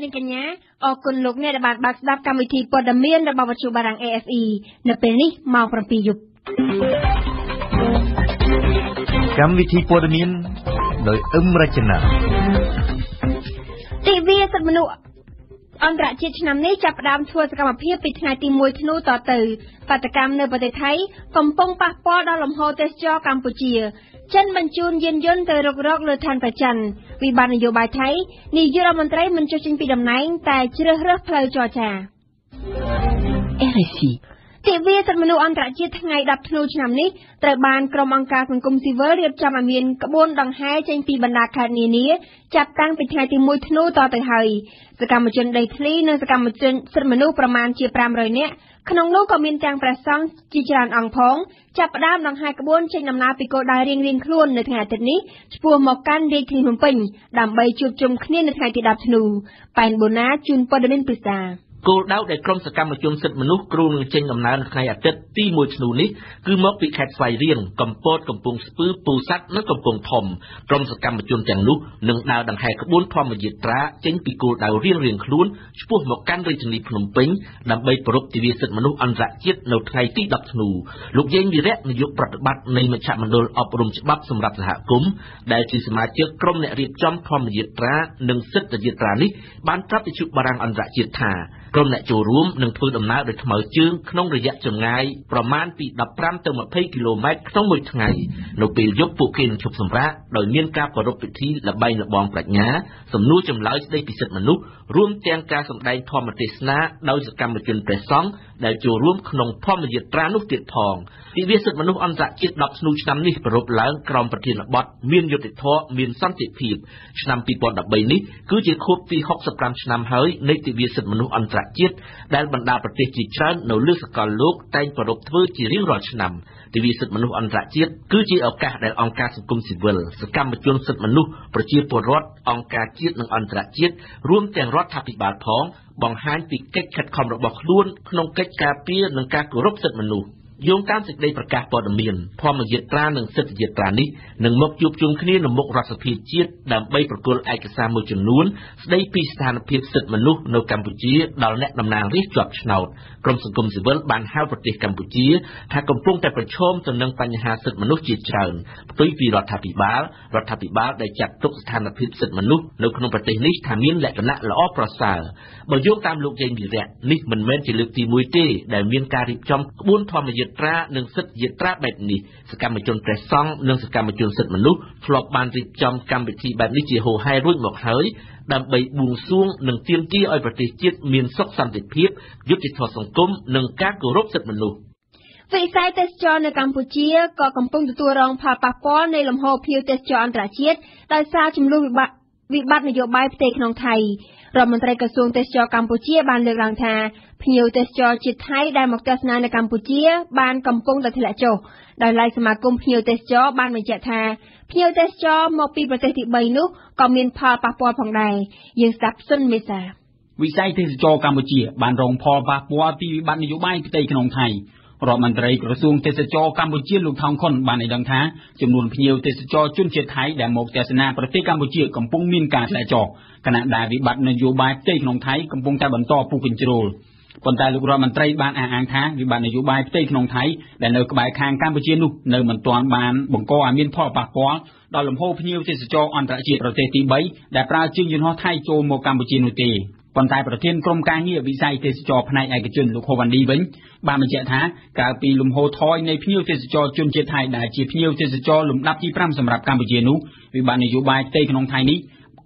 នាងកញ្ញាអរគុណលោកអ្នកដែលបានបើកស្ដាប់កម្មវិធីព័ត៌មានរបស់វិទ្យុបារាំង AFE នៅពេលនេះម៉ោង 7 យប់កម្មវិធីព័ត៌មានដោយអឹមរចនាទិវាសិទ្ធិមនុស្សអន្តរជាតិឆ្នាំនេះចាប់ផ្ដើមធ្វើសកម្មភាពពីថ្ងៃទី 1 ធ្នូតទៅបាតកម្មនៅប្រទេសថៃកំពុងប៉ះពាល់ដល់លំហូរទេសចរកម្ពុជាចិនបញ្ជូនយានយន្តទៅរុករកលើឋានប្រច័ណ្ឌវិបត្តិនយោបាយថៃនាយករដ្ឋមន្ត្រីមិនចុះចេញពីតំណែងតែជ្រើសរើសផ្លូវចរចា RFI ទិវាសិទ្ធិមនុស្សអន្តរជាតិថ្ងៃ 10 ធ្នូឆ្នាំនេះត្រូវបានក្រុមអង្គការសង្គមស៊ីវិលរៀបចំឲ្យមានក្បួនដង្ហែចេញពីបណ្ដាខេត្តនានាចាប់តាំងពីថ្ងៃទី 1 ធ្នូតទៅហើយសកម្មជនដីធ្លីនិងសកម្មជនសិទ្ធិមនុស្សប្រមាណជា 500 នាក់ក្នុងនោះក៏មានទាំងព្រះសង្ឃជាច្រើនអង្គផងចាប់ផ្ដើមដង្ហែក្បួនចេញដំណើរពីគោលដៅរៀងៗខ្លួននៅថ្ងៃអាទិត្យនេះឆ្ពោះមកកាន់រាជធានីភ្នំពេញដើម្បីជួបជុំគ្នានៅថ្ងៃទី 10 ធ្នូប៉ែនបូណាជូនព័ត៌មានពិសាគោលដៅដែលក្រុមសកម្មជនសិទ្ធិមនុស្សគ្រោងនឹងចេញដំណើរនៅថ្ងៃអាទិត្យទី 1 ធ្នូនេះគឺមកពីខេត្តស្វាយរៀងកំពតកំពង់ស្ពឺពោធិ៍សាត់និងកំពង់ធំក្រុមសកម្មជនទាំងនោះនឹងដើរដង្ហែក្បួនធម្មយាត្រាចេញពីគោលដៅរៀងៗខ្លួនឆ្ពោះមកកាន់រាជធានីភ្នំពេញដើម្បីប្រារព្ធទិវាសិទ្ធិមនុស្សអន្តរជាតិនៅថ្ងៃទី 10 ធ្នូលោកយេងវីរៈនាយកប្រតិបត្តិនៃមជ្ឈមណ្ឌលអប់រំច្បាប់សម្រាប់សហគមន៍ដែលជាសមាជិកក្រុមអ្នករៀបចំធម្មយាត្រានិងសិទ្ធិយាត្រានេះបានប្រាប់វិទ្យុបារាំងអន្តរជាតិថាក្រុមអ្នកចូលរួមនឹងធ្វើដំណើរដោយថ្មើរជើងក្នុងរយៈចម្ងាយប្រមាណពី15ទៅ20គីឡូម៉ែត្រក្នុងមួយថ្ងៃនៅពេលយប់ពួកគេនឹងឈប់សម្រាកដោយមានការប្រារព្ធពិធីល្បែងល្បងប្រាជ្ញាសំណួរចម្លើយស្ដីពីសិទ្ធិមនុស្សរួមទាំងការសម្ដែងធម្មទេសនាដោយសកម្មជនព្រះសង្ឃដែលចូលរួមក្នុងធម្មយាត្រានោះទៀតផងទិវាសិទ្ធិមនុស្សអន្តរជាតិ 10 ធ្នូឆ្នាំនេះប្រារព្ធឡើងក្រោមប្រធានបទមានយុត្តិធម៌មានសន្តិភាពឆ្នាំ 2013 នេះគឺជាខួបទី 65 ឆ្នាំហើយនៃទិវាសិទ្ធិមនុស្សអន្តរជាតិដែលបណ្ដាប្រទេសជាច្រើននៅលើសកលលោកតែងប្រារព្ធធ្វើជារៀងរាល់ឆ្នាំទិវាសិទ្ធិមនុស្សអន្តរជាតិគឺជាឱកាសដែលអង្គការសង្គមស៊ីវិលសកម្មជនសិទ្ធិមនុស្សប្រជាពលរដ្ឋអង្គការជាតិនិងអន្តរជាតិរួមទាំងរដ្ឋាភិបាលផងបង្ហាញពីកិច្ចខិតខំរបស់ខ្លួនក្នុងកិច្ចការពារនិងការគោរពសិទ្ធិមនុស្សយោងតាមសេចក្តីប្រកាសព័ត៌មានធម្មយាត្រានិងសិទ្ធិយាត្រានេះនឹងមកជួបជុំគ្នានៅមុខរដ្ឋសភាជាតិដើម្បីប្រគល់ឯកសារមួយចំនួនស្តីពីស្ថានភាពសិទ្ធិមនុស្សនៅកម្ពុជាដល់អ្នកតំណាងរាស្ត្រជាប់ឆ្នោតក្រុមសង្គមស៊ីវិលបានហៅប្រទេសកម្ពុជាថាកំពុងតែប្រឈមទៅនឹងបញ្ហាសិទ្ធិមនុស្សជាច្រើនផ្ទុយពីរដ្ឋាភិបាលដែលចាត់ទុកស្ថានភាពសិទ្ធិមនុស្សនៅក្នុងប្រទេសនេះថាមានលក្ខណៈល្អប្រសើរបើយោងតាមលោកយេងវីរៈនេះមិនមែនជាលើកទី 1 ទេដែលមានការរៀបចំក្បួនធម្មយាត្រានិងសិទ្ធិយាត្រាបែបនេះសកម្មជនព្រះសង្ឃនិងសកម្មជនសិទ្ធិមនុស្សធ្លាប់បានរៀបចំកម្មវិធីបែបនេះជាហូរហែរួចមកហើយដើម្បីបួងសួងនិងទាមទារឲ្យប្រទេសជាតិមានសុខសន្តិភាពយុត្តិធម៌សង្គមនិងការគោរពសិទ្ធិមនុស្សវិស័យទេសចរនៅកម្ពុជាក៏កំពុងទទួលរងផលប៉ះពាល់នៃលំហូរភ្ញៀវទេសចរអន្តរជាតិដោយសារចំនួនវិបត្តិនយោបាយផ្ទៃក្នុងថៃរដ្ឋមន្ត្រីក្រសួងទេសចរកម្ពុជាបានលើកឡើងថាភ្ញៀវទេសចរជាតិថៃដែលមកទស្សនានៅកម្ពុជាបានកំពុងតែធ្លាក់ចុះដោយឡែកសមាគមភ្ញៀវទេសចរបានបញ្ជាក់ថាភ្ញៀវទេសចរមកពីប្រទេសទី 3 នោះក៏មានផលប៉ះពាល់ផងដែរយើងស្ដាប់សុនមេសាវិស័យទេសចរកម្ពុជាបានរងផលប៉ះពាល់ពីវិបត្តិនយោបាយផ្ទៃក្នុងថៃរដ្ឋមន្ត្រីក្រសួងទេសចរកម្ពុជាលោកថោងខុនបានឲ្យដឹងថាចំនួនភ្ញៀវទេសចរជនជាតិថៃដែលមកទស្សនាប្រទេសកម្ពុជាកំពុងមានការធ្លាក់ចុះខណៈដែលវិបត្តិនយោបាយផ្ទៃក្នុងថៃកំពុងតែបន្តពុះកញ្ជ្រោលប៉ុន្តែលោករដ្ឋមន្ត្រីបានអះអាងថាវិបត្តិនយោបាយផ្ទៃក្នុងថៃដែលនៅក្បែរខាងកម្ពុជានោះនៅមិនទាន់បានបង្កឲ្យមានផលប៉ះពាល់ដល់លំហូរភ្ញៀវទេសចរអន្តរជាតិប្រទេសទី 3 ដែលប្រើជើងយន្តហោះថៃចូលមកកម្ពុជានោះទេប៉ុន្តែប្រធានក្រុមការងារវិស័យទេសចរផ្នែកឯកជនលោកហូវ៉ាន់ឌីវិញបានបញ្ជាក់ថាកាលពីលំហូរថយនៃភ្ញៀវទេសចរជនជាតិថៃដែលជាភ្ញៀវទេសចរលំដាប់ទី 5 សម្រាប់កម្ពុជានោះវិបត្តិនយោបាយផ្ទៃក្នុងថៃនេះ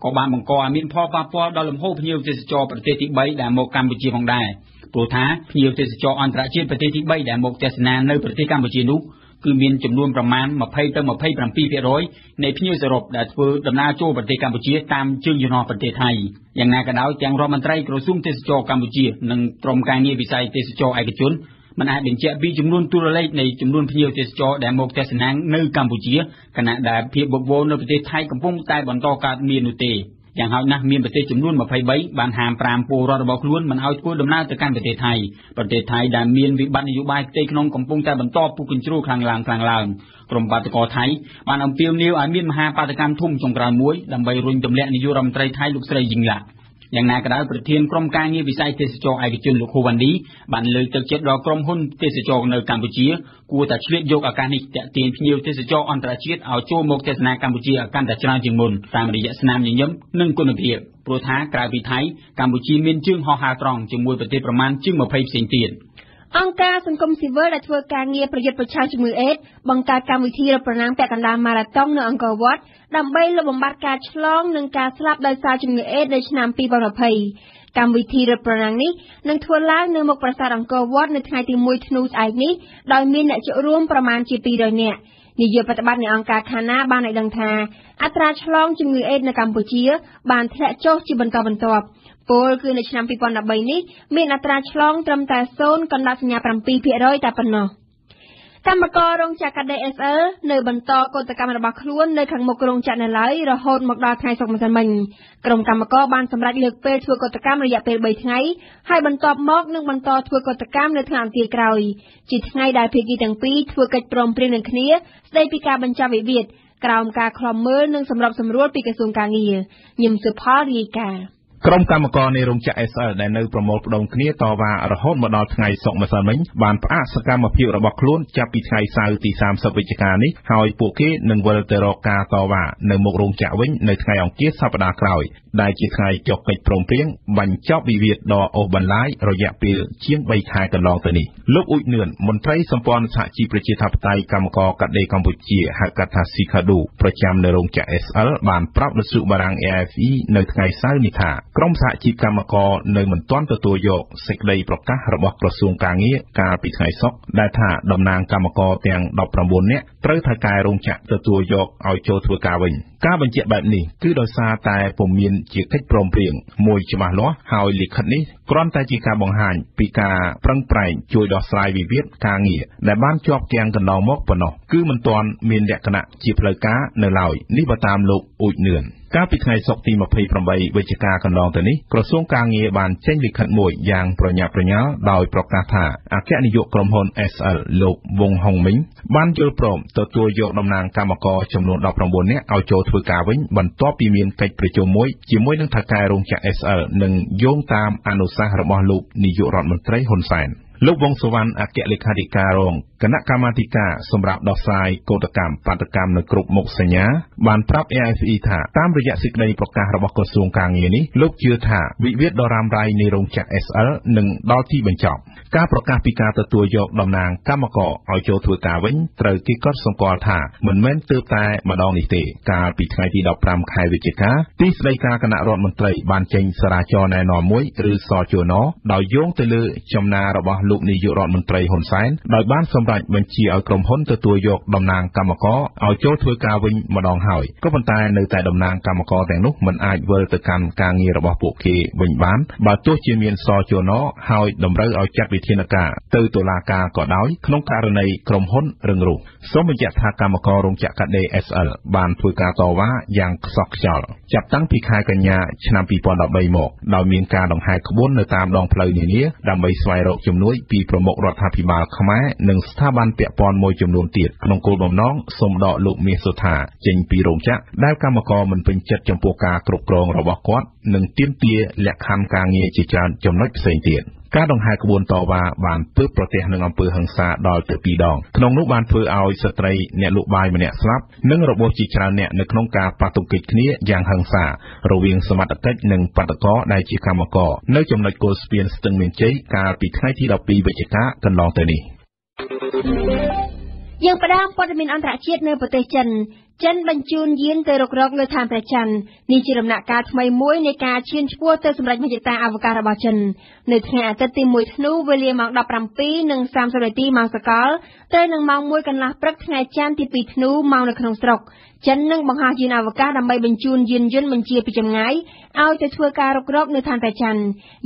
ក៏បានបង្កឲ្យមានផលប៉ះពាល់ដល់លំហូរភ្ញៀវទេសចរប្រទេសទី 3 ដែលមកកម្ពុជាផងដែរព្រោះថាភ្ញៀវទេសចរអន្តរជាតិប្រទេសទី 3 ដែលមកទស្សនានៅប្រទេសកម្ពុជានោះគឺមានចំនួនប្រមាណ20ទៅ27% នៃភ្ញៀវសរុបដែលធ្វើដំណើរចូលប្រទេសកម្ពុជាតាមជើងយន្តហោះប្រទេសថៃយ៉ាងណាក៏ដោយទាំងរដ្ឋមន្ត្រីក្រសួងទេសចរកម្ពុជានិងក្រុមការងារវិស័យទេសចរឯកជនមិនអាចបញ្ជាក់ពីចំនួនតួលេខនៃចំនួនភ្ញៀវទេសចរដែលមកទស្សនានៅកម្ពុជាខណៈដែលភាពវឹកវរនៅប្រទេសថៃកំពុងតែបន្តកើតមាននោះទេយ៉ាងហោចណាស់មានប្រទេសចំនួន23បានហាម5ពលរដ្ឋរបស់ខ្លួនមិនឲ្យធ្វើដំណើរទៅកាន់ប្រទេសថៃដែលមានវិបត្តិនយោបាយផ្ទៃក្នុងកំពុងតែបន្តពុះកញ្ជ្រោលខ្លាំងឡើងក្រុមបាតកោថៃបានអំពាវនាវឲ្យមានមហាបាតកម្មធំចុងក្រោយមួយដើម្បីរុញទម្លាក់នាយករដ្ឋមន្ត្រីថៃលោកស្រីយីងឡាក់ យ៉ាងណាក៏ដោយប្រធានក្រុមការងារវិស័យទេសចរឯកជនលោកហ៊ូវ៉ាន់ឌីបានលើកទឹកចិត្តដល់ក្រុមហ៊ុនទេសចរនៅកម្ពុជាគួរតែឆ្លៀតយកឱកាសនេះទាក់ទាញភ្ញៀវទេសចរអន្តរជាតិឲ្យចូលមកទស្សនាកម្ពុជាឲ្យកាន់តែច្រើនជាងមុនតាមរយៈស្នាមញញឹមនិងគុណភាពព្រោះថាក្រៅពីថៃកម្ពុជាមានជើងហោះហើរត្រង់ជាមួយប្រទេសប្រមាណជាង20ផ្សេងទៀតអង្គការសង្គមស៊ីវិលដែលធ្វើការងារប្រយុទ្ធប្រឆាំងជំងឺអេដស៍បង្កើតកម្មវិធីរត់ប្រណាំងពាក់កណ្ដាលម៉ារ៉ាតុងនៅអង្គរវត្តដើម្បីលុបបំបាត់ការឆ្លងនិងការស្លាប់ដោយសារជំងឺអេដស៍នៅឆ្នាំ2020កម្មវិធីរត់ប្រណាំងនេះនឹងធ្វើឡើងនៅមុខប្រាសាទអង្គរវត្តនៅថ្ងៃទី1ធ្នូស្អែកនេះដោយមានអ្នកចូលរួមប្រមាណជា200នាក់នាយកប្រតិបត្តិនៃអង្គការខាណាបានឲ្យដឹងថាអត្រាឆ្លងជំងឺអេដស៍នៅកម្ពុជាបានធ្លាក់ចុះជាបន្តបន្ទាប់ពលគឺនៅឆ្នាំ2013នេះមានអត្រាឆ្លងត្រឹមតែ 0.7% តែប៉ុណ្ណោះកម្មកររោងចក្រកាត់ដេរ SL នៅបន្តកោតកម្មរបស់ខ្លួននៅខាងមុខរោងចក្រនៅឡើយរហូតមកដល់ថ្ងៃសុក្រម្សិលមិញក្រុមកម្មករបានសម្រេចលើកពេលធ្វើកោតកម្មរយៈពេល3ថ្ងៃហើយបន្ទាប់មកនឹងបន្តធ្វើកោតកម្មនៅថ្ងៃអង្គារក្រោយជាថ្ងៃដែលភាគីទាំងពីរធ្វើកិច្ចព្រមព្រៀងនឹងគ្នាស្ដីពីការបញ្ចប់វិវាទក្រោមការឃ្លាំមើលនិងសម្របសម្រួលពីក្រសួងកាងារញឹមសុផលរាយការណ៍ក្រុមកម្មករនៃរោងចក្រ SL ដែលនៅប្រមូលផ្ដុំគ្នាតវ៉ារហូតមកដល់ថ្ងៃសុក្រម្សិលមិញបានផ្អាកសកម្មភាពរបស់ខ្លួនចាប់ពីថ្ងៃសៅរ៍ទី30វិច្ឆិកានេះហើយពួកគេនឹងវិលទៅរកការតវ៉ានៅមុខរោងចក្រវិញនៅថ្ងៃអង្គារសប្តាហ៍ក្រោយដែលជាថ្ងៃចុះកិច្ចព្រមព្រៀងបញ្ចប់វិវាទដ៏អូសបន្លាយរយៈពេលជាង3ខែកន្លងទៅនេះលោកអ៊ុចនឿនមន្ត្រីសម្ព័ន្ធសហជីពប្រជាធិបតេយ្យកម្មករកាត់ដេរកម្ពុជាហៅកាត់ថា SIKADU ប្រចាំនៅរោងចក្រ SL បានប្រាប់វិទ្យុបារាំង AFE នៅថ្ងៃសៅរ៍នេះថាក្រុមសហជីពកម្មករនៅមិនទាន់ទទួលយកសេចក្តីប្រកាសរបស់ក្រសួងកាងារកាលពីថ្ងៃសុក្រដែលថាតំណាងកម្មករទាំង19នាក់ត្រូវថៅកែរោងចក្រទទួលយកឲ្យចូលធ្វើការវិញការបញ្ជាក់បែបនេះគឺដោយសារតែពុំមានជាកិច្ចព្រមព្រៀងមួយច្បាស់លាស់ហើយលិខិតនេះគ្រាន់តែជាការបង្ហាញពីការប្រឹងប្រែងជួយដោះស្រាយវិវាទការងារដែលបានជាប់គាំងកន្លងមកប៉ុណ្ណោះគឺមិនទាន់មានលក្ខណៈជាផ្លូវការនៅឡើយនេះបើតាមលោកអ៊ុចនឿនកាលពីថ្ងៃសុក្រទី28វិច្ឆិកាកន្លងទៅនេះក្រសួងការងារបានចេញលិខិតមួយយ៉ាងប្រញាប់ប្រញាល់ដោយប្រកាសថាអគ្គនាយកក្រុមហ៊ុន SL លោកវងហុងមីងបានយល់ព្រមទទួលយកតំណាងកម្មករចំនួន19នាក់ឲ្យចូលធ្វើការវិញបន្ទាប់ពីមានកិច្ចប្រជុំមួយជាមួយនឹងថៅកែរោងចក្រ SL និងយោងតាមអនុសាសន៍របស់លោកនាយករដ្ឋមន្ត្រីហ៊ុនសែនលោកវងសុវណ្ណអគ្គលេខាធិការរងគណៈកម្មាធិការសម្រាប់ដោះស្រាយកោតកម្មបាតុកម្មនៅគ្រប់មុខសញ្ញាបានប្រាប់ AFE ថាតាមរយៈសេចក្តីប្រកាសរបស់ក្រសួងការងារនេះលោកជឿថាវិវាទដ៏រ៉ាំរ៉ៃនៃរោងចក្រ SL នឹងដល់ទីបញ្ចប់ការប្រកាសពីការទទួលយកតំណាងកម្មករឲ្យចូលធ្វើការវិញត្រូវគេកត់សម្គាល់ថាមិនមែនទើបតែម្ដងនេះទេកាលពីថ្ងៃទី15ខែវិច្ឆិកាទីស្តីការគណៈរដ្ឋមន្ត្រីបានចេញសារាចរណែនាំមួយឬសជនដោយយោងទៅលើចំណារបស់លោកនាយករដ្ឋមន្ត្រីហ៊ុនសែនដោយបានសម្រេចបញ្ជាឲ្យក្រុមហ៊ុនទទួលយកតំណាងកម្មករឲ្យចូលធ្វើការវិញម្ដងហើយក៏ប៉ុន្តែនៅតែតំណាងកម្មករទាំងនោះមិនអាចវិលទៅកាន់ការងាររបស់ពួកគេវិញបានបើទោះជាមានសជនហើយតម្រូវឲ្យចាត់វិធានការទៅតុលាការក៏ដោយក្នុងករណីក្រុមហ៊ុនរឹងរូសសូមបញ្ជាក់ថាកម្មកររោងចក្រកាត់ដេរ SL បានធ្វើការតវ៉ាយ៉ាងខ្សោះខ្យល់ចាប់តាំងពីខែកញ្ញាឆ្នាំ2013មកដោយមានការដង្ហែក្បួននៅតាមដងផ្លូវនានាដើម្បីស្វែងរកជំនួយពីប្រមុខរដ្ឋាភិបាលខ្មែរនិងស្ថាប័នពាក់ព័ន្ធមួយចំនួនទៀតក្នុងគោលបំណងសូមដកលោកមាសសុថាចេញពីរោងចក្រដែលកម្មករមិនពេញចិត្តចំពោះការគ្រប់គ្រងរបស់គាត់និងទាមទារលក្ខខណ្ឌការងារជាច្រើនចំណុចផ្សេងទៀតការដង្ហែក្បួនតវ៉ាបានពើប្រទះនឹងអំពើហិង្សាដល់ទៅ2ដងក្នុងនោះបានធ្វើឲ្យស្ត្រីអ្នកលក់បាយម្នាក់ស្លាប់និងរបួសជាច្រើនអ្នកនៅក្នុងការប៉ះទង្គិចគ្នាយ៉ាងហិង្សារវាងសមត្ថកិច្ចនិងបាតុករដែលជាកម្មករនៅចំណុចគល់ស្ពានស្ទឹងមានជ័យកាលពីថ្ងៃទី12វិច្ឆិកាកន្លងទៅនេះយើងផ្ដើមព័ត៌មានអន្តរជាតិនៅប្រទេសចិនបញ្ជូនយានទៅរុករកលើឋានព្រះច័ន្ទនេះជាដំណាក់កាលថ្មីមួយនៃការឈានឆ្ពោះទៅសម្រេចមហិច្ឆតាអវកាសរបស់ចិននៅថ្ងៃអាទិត្យទី1ធ្នូវេលាម៉ោង 17:30 នាទីម៉ោងសកលត្រូវនឹងម៉ោង 1 កន្លះព្រឹកថ្ងៃច័ន្ទទី2ធ្នូម៉ោងនៅក្នុងស្រុកចិននឹងបង្ហោះយានអវកាសដើម្បីបញ្ជូនយានយន្តបញ្ជាពីចម្ងាយឲ្យទៅធ្វើការរុករកនៅឋានព្រះច័ន្ទ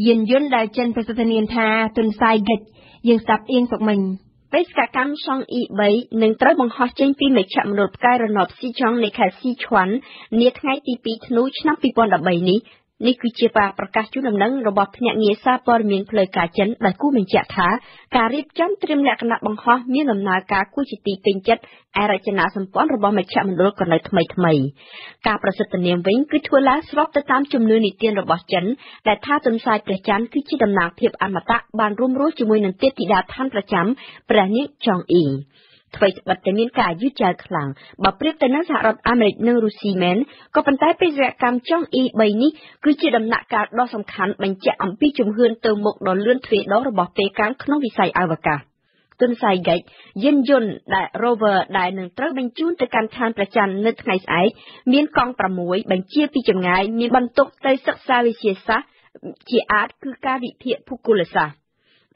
យានយន្តដែលចិនប្រសិទ្ធនាមថាទុនសាយហ្គិចយើងស្ដាប់អៀងសុកមិញបេសកកម្មសង់ E3 នឹងត្រូវបង្ហោះចេញពីមជ្ឈមណ្ឌលផ្កាយរណបស៊ីចុងនៃខេត្តស៊ីឈ្វាន់នាថ្ងៃទី2ធ្នូឆ្នាំ2013នេះ នេះគឺជាការប្រកាសជូនដំណឹងរបស់ភ្នាក់ងារសារព័ត៌មានផ្លូវការចិនដែលគូបញ្ជាក់ថាការរៀបចំត្រៀមលក្ខណៈបង្ហោះមានដំណើរការគួរជាទីពេញចិត្តឯរចនាសម្ព័ន្ធរបស់មជ្ឈមណ្ឌលក៏នៅថ្មីការប្រសិទ្ធនាមវិញគឺធ្វើឡើងស្របទៅតាមជំនឿនិទានរបស់ចិនដែលថាទន្សាយព្រះច័ន្ទគឺជាតំណាងភាពអមតៈបានរួមរស់ជាមួយនឹងទេពធីតាឋានប្រចាំព្រះនាងចុងអ៊ីអ្វីត្បិតតែមានការយឺតយ៉ាវខ្លាំងបើប្រៀបទៅនឹងសហរដ្ឋអាមេរិកនិងរុស្ស៊ីមែនក៏ប៉ុន្តែបេសកកម្មចុងអ៊ី3នេះគឺជាដំណាក់កាលដ៏សំខាន់បញ្ជាក់អំពីជំហ៊ានទៅមុខដ៏លឿនទ្វេដងរបស់ប៉េកាំងក្នុងវិស័យអវកាសទន្សាយហ្គិចយានយន្តដែល Rover ដែលនឹងត្រូវបញ្ជូនទៅកាន់ឋានព្រះច័ន្ទនៅថ្ងៃស្អែកមានកង់6បញ្ជាពីចម្ងាយមានបន្ទុកទៅសិក្សាវិទ្យាសាស្ត្រជាអាចគឺការវិភាគភូកុលសាស្ត្រ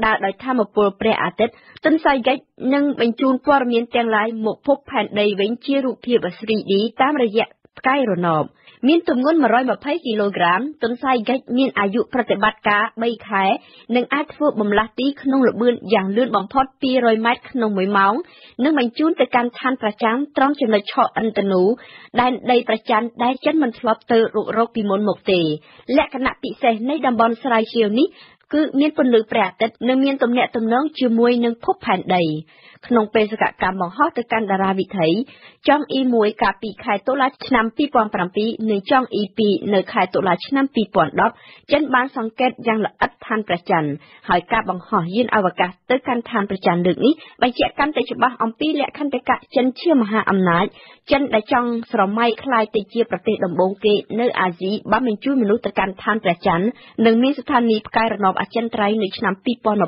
ដើរដោយថាមពលព្រះអាទិត្យទន្សាយហ្គិចនឹងបញ្ជូនព័ត៌មានទាំងឡាយមកភពផែនដីវិញជារូបភាព 3D តាមរយៈផ្កាយរណបមានទម្ងន់120គីឡូក្រាមទន្សាយហ្គិចមានអាយុប្រតិបត្តិការ3ខែនិងអាចធ្វើបម្លាស់ទីក្នុងល្បឿនយ៉ាងលឿនបំផុត200ម៉ែត្រក្នុង1ម៉ោងនិងបញ្ជូនទៅកាន់ឋានព្រះច័ន្ទត្រង់ចំណុចឆកឥន្ទនូដែនដីព្រះច័ន្ទដែលចិនមិនធ្លាប់ទៅរកពីមុនមកទេលក្ខណៈពិសេសនៃតំបន់ស្រាវជ្រាវនេះគឺមានពន្លឺព្រះអាទិត្យនិងមានទំនាក់ទំនងជាមួយនឹងភពផែនដីក្នុងបេសកកម្មបង្ហោះទៅកាន់តារាវិថីចុងអ៊ី1កាលពីខែតុលាឆ្នាំ2007និងចុងអ៊ី2នៅខែតុលាឆ្នាំ2010ចិនបានសង្កេតយ៉ាងល្អិតឋានព្រះច័ន្ទហើយការបង្ហោះយានអវកាសទៅកាន់ឋានព្រះច័ន្ទលើកនេះបញ្ជាក់កាន់តែច្បាស់អំពីលក្ខន្តិកៈចិនជាមហាអំណាចចិនដែលចង់ស្រមៃក្លាយទៅជាប្រទេសដំបូងគេនៅអាស៊ីបានបញ្ជូនមនុស្សទៅកាន់ឋានព្រះច័ន្ទនិងមានស្ថានីយ៍ផ្កាយរណបអចិន្ត្រៃយ៍នៅឆ្នាំ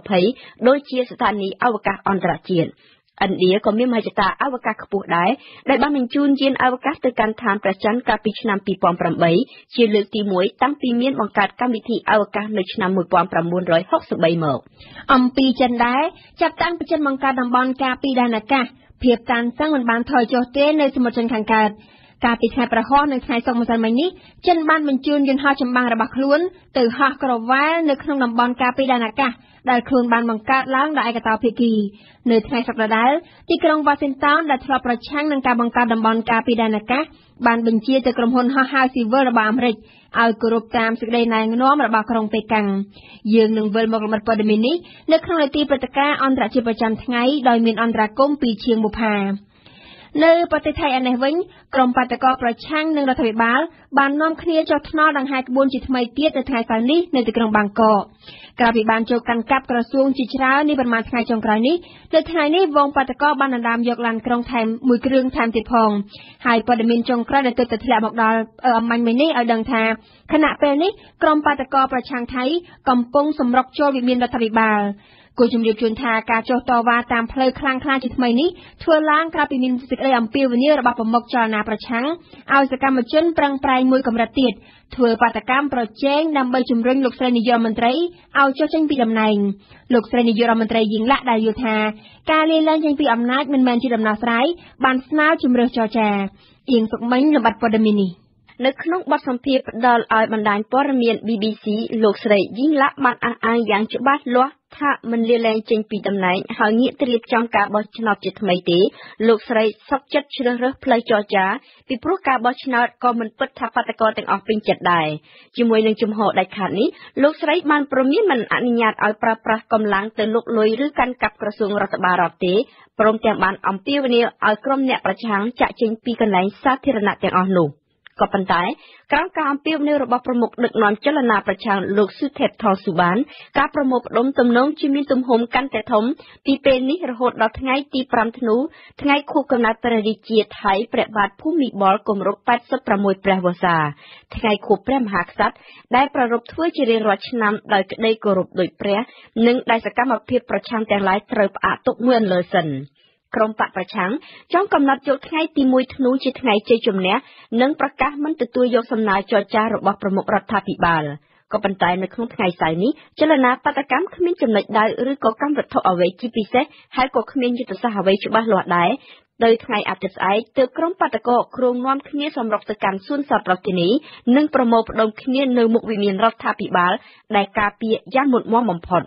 2020ដូចជាស្ថានីយ៍អវកាសអន្តរជាតិឥណ្ឌាក៏មានមហិច្ឆតាអវកាសខ្ពស់ដែរដែលបានបញ្ជូនយានអវកាសទៅកាន់ឋានព្រះច័ន្ទកាលពីឆ្នាំ2008ជាលើកទី1តាំងពីមានបង្កើតកម្មវិធីអវកាសនៅឆ្នាំ1963មកអំពីចិនដែរចាប់តាំងពីចិនបង្កើតតំបន់ការពីដែនអាកាសភាពតានតឹងមិនបានថយចុះទេនៅសមុទ្រចិនខាងកើតកាលពីថ្ងៃប្រហោះនៅថ្ងៃសុក្រម្សិលមិញនេះចិនបានបញ្ជូនយន្តហោះចម្បាំងរបស់ខ្លួនទៅហោះក្រវ៉ាល់នៅក្នុងតំបន់ការពីដែនអាកាសដែលខ្លួនបានបង្កើតឡើងដោយឯកតោភាគីនៅថ្ងៃសុក្រដដែលទីក្រុងវ៉ាស៊ីនតោនដែលធ្លាប់ប្រឆាំងនឹងការបង្កើតតំបន់ការពីដែនអាកាសបានបញ្ជាទៅក្រុមហ៊ុនហោះហើរស៊ីវិលរបស់អាមេរិកឲ្យគោរពតាមសេចក្តីណែនាំរបស់ក្រុងប៉េកាំងយើងនឹងវិលមកលម្អិតព័ត៌មាននេះនៅក្នុងនីតិព្រឹត្តិការណ៍អន្តរជាតិប្រចាំថ្ងៃដោយមានអន្តរាគមន៍ពីជាងបុប្ផានៅប្រទេសថៃឯនេះវិញក្រុមបាតកោប្រឆាំងនឹងរដ្ឋាភិបាលបាននាំគ្នាចុះថ្នល់ដង្ហែក្បួនជាថ្មីទៀតនៅថ្ងៃសៅរ៍នេះនៅទីក្រុងបាងកកក្រៅពីបានចូលកាន់កាប់ក្រសួងជាច្រើននេះប្រហែលថ្ងៃចុងក្រោយនេះនៅថ្ងៃនេះវងបាតកោបានដណ្ដើមយកឡានក្រុងថែមមួយគ្រឿងថែមទៀតផងហើយព័ត៌មានចុងក្រោយដែលទើបតែធ្លាក់មកដល់អំបញ្ញមិញនេះឲ្យដឹងថាខណៈពេលនេះក្រុមបាតកោប្រឆាំងថៃកំពុងសម្រុកចូលវិមានរដ្ឋាភិបាលគូជំរាបជូនថាការចុះតវ៉ាតាមផ្លូវខ្លាំងខ្លាជាថ្មីនេះធ្វើឡើងក្រោយពីមានសេចក្តីអំពាវនាវរបស់ប្រមុខចលនាប្រឆាំងឲ្យសកម្មជនប្រឹងប្រែងមួយកម្រិតទៀតធ្វើបាតកម្មប្រជែងដើម្បីជំរុញលោកស្រីនាយករដ្ឋមន្ត្រីឲ្យចុះចេញពីតំណែងលោកស្រីនាយករដ្ឋមន្ត្រីយីងឡាក់ដែលយល់ថាការលាលែងចេញពីអំណាចមិនមែនជាដំណោះស្រាយបានស្នើជំរឿសចរចាអៀងសុកមិញលម្អិតព័ត៌មាននេះនៅក្នុងបទសម្ភាសន៍ផ្ដល់ឲ្យបណ្ដាញព័ត៌មាន BBC លោកស្រីយីងឡាក់បានអះអាងយ៉ាងច្បាស់លាស់ថាមិនលាលែងចេញពីតំណែងហើយងាកទៅរៀបចំការបោះឆ្នោតជាថ្មីទេលោកស្រីសុខចិត្តជ្រើសរើសផ្លូវចរចាពីព្រោះការបោះឆ្នោតក៏មិនពិតថាបាតកោទាំងអស់ពេញចិត្តដែរជាមួយនឹងជំហរដាច់ខាតនេះលោកស្រីបានព្រមានមិនអនុញ្ញាតឲ្យប្រើប្រាស់កម្លាំងទៅលុកលុយឬកាន់កាប់ក្រសួងរដ្ឋបាលរដ្ឋទេព្រមទាំងបានអំពាវនាវឲ្យក្រុមអ្នកប្រឆាំងចាក់ចេញពីកន្លែងសាធារណៈទាំងអស់នោះក៏ប៉ុន្តែក្រោមការអំពាវនាវរបស់ប្រមុខដឹកនាំចលនាប្រឆាំងលោកស៊ូថេបថលស៊ូបានការប្រមូលផ្ដុំទំនងជាមានទំហំកាន់តែធំពីពេលនេះរហូតដល់ថ្ងៃទី5ធ្នូថ្ងៃខួបកំណើតព្រះរាជាថៃព្រះបាទភូមិបលគម្រប់86ព្រះវស្សាថ្ងៃខួបព្រះមហាក្សត្រដែលប្រារព្ធធ្វើជារៀងរាល់ឆ្នាំដោយក្តីគោរពដោយព្រះនិងដែលសកម្មភាពប្រឆាំងទាំងឡាយត្រូវផ្អាកទុកមួយអន្លើសិនក្រុមបកប្រឆាំងចង់កំណត់យកថ្ងៃទី1ធ្នូជាថ្ងៃជ័យជំនះនិងប្រកាសមិនទទួលយកសំណើចរចារបស់ប្រមុខរដ្ឋាភិបាលក៏ប៉ុន្តែនៅក្នុងថ្ងៃសៅរ៍នេះចលនាបាតកម្មគ្មានចំណុចដៅឬក៏កម្មវត្ថុអ្វីជាពិសេសហើយក៏គ្មានយុទ្ធសាស្ត្រអ្វីច្បាស់លាស់ដែរដោយថ្ងៃអាទិត្យស្អែកទើបក្រុមបាតកោគ្រងនាំគ្នាសម្រុកទៅកាន់សួនសត្វរាជធានីនិងប្រមូលផ្ដុំគ្នានៅមុខវិមានរដ្ឋាភិបាលដែលការពារយ៉ាងមុតមាំបំផុត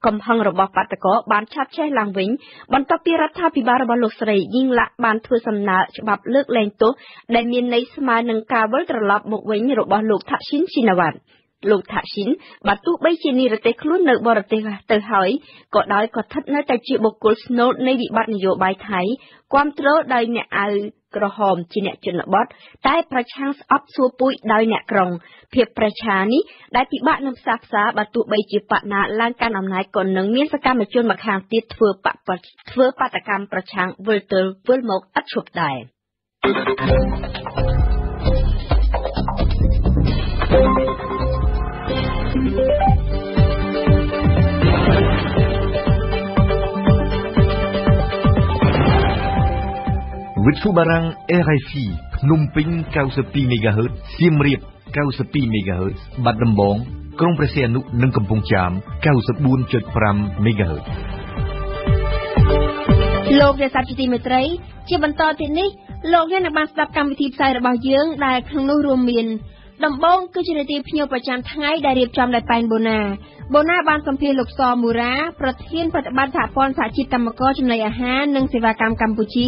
កំហឹងរបស់បាតកោបានឆាប់ឆេះឡើងវិញបន្ទាប់ពីរដ្ឋាភិបាលរបស់លោកស្រីយីងឡាក់បានធ្វើសំណើច្បាប់លើកលែងទោសដែលមានន័យស្មើនឹងការវិលត្រឡប់មកវិញរបស់លោកថាក់ស៊ីនស៊ីណាវ៉ាត់លោកថាក់ស៊ីនបើទោះបីជានិរទេសខ្លួននៅបរទេសទៅហើយក៏ដោយក៏ស្ថិតនៅតែជាបុគ្គលស្នូលនៃវិបត្តិនយោបាយថៃគាំទ្រដោយអ្នកអាវក្រហមជាអ្នកជនបទតែប្រឆាំងស្អប់សួរពុយដោយអ្នកក្រុងភាពប្រឆានេះដែលពិបាកនឹងផ្សះផ្សាបើទោះបីជាបកណាឡើងកាន់អំណាចក៏នឹងមានសកម្មជនម្ខាងទៀតធ្វើបាតកម្មប្រឆាំងវិលទៅវិលមកឥតឈប់ដែរវិទ្យុបារាំង RFI ភ្នំពេញ 92 MHz សៀមរាប 92 MHz បាត់ដំបងក្រុងព្រះសីហនុនិងកំពង់ចាម 94.5 MHz លោកអ្នកស្ដាប់ជាទីមេត្រីជាបន្តទៀតនេះលោកអ្នកនឹងបានស្ដាប់កម្មវិធីផ្សាយរបស់យើងដែលក្នុងនោះរួមមានដំបូងគឺជានាទីភ្ញៀវប្រចាំថ្ងៃដែលរៀបចំដោយប៉ែនបូណាបានសម្ភាសន៍លោកសមូរ៉ាប្រធានប្រតិបត្តិសហព័ន្ធសហជីពកម្មករចំណីអាហារនិងសេវាកម្មកម្ពុជា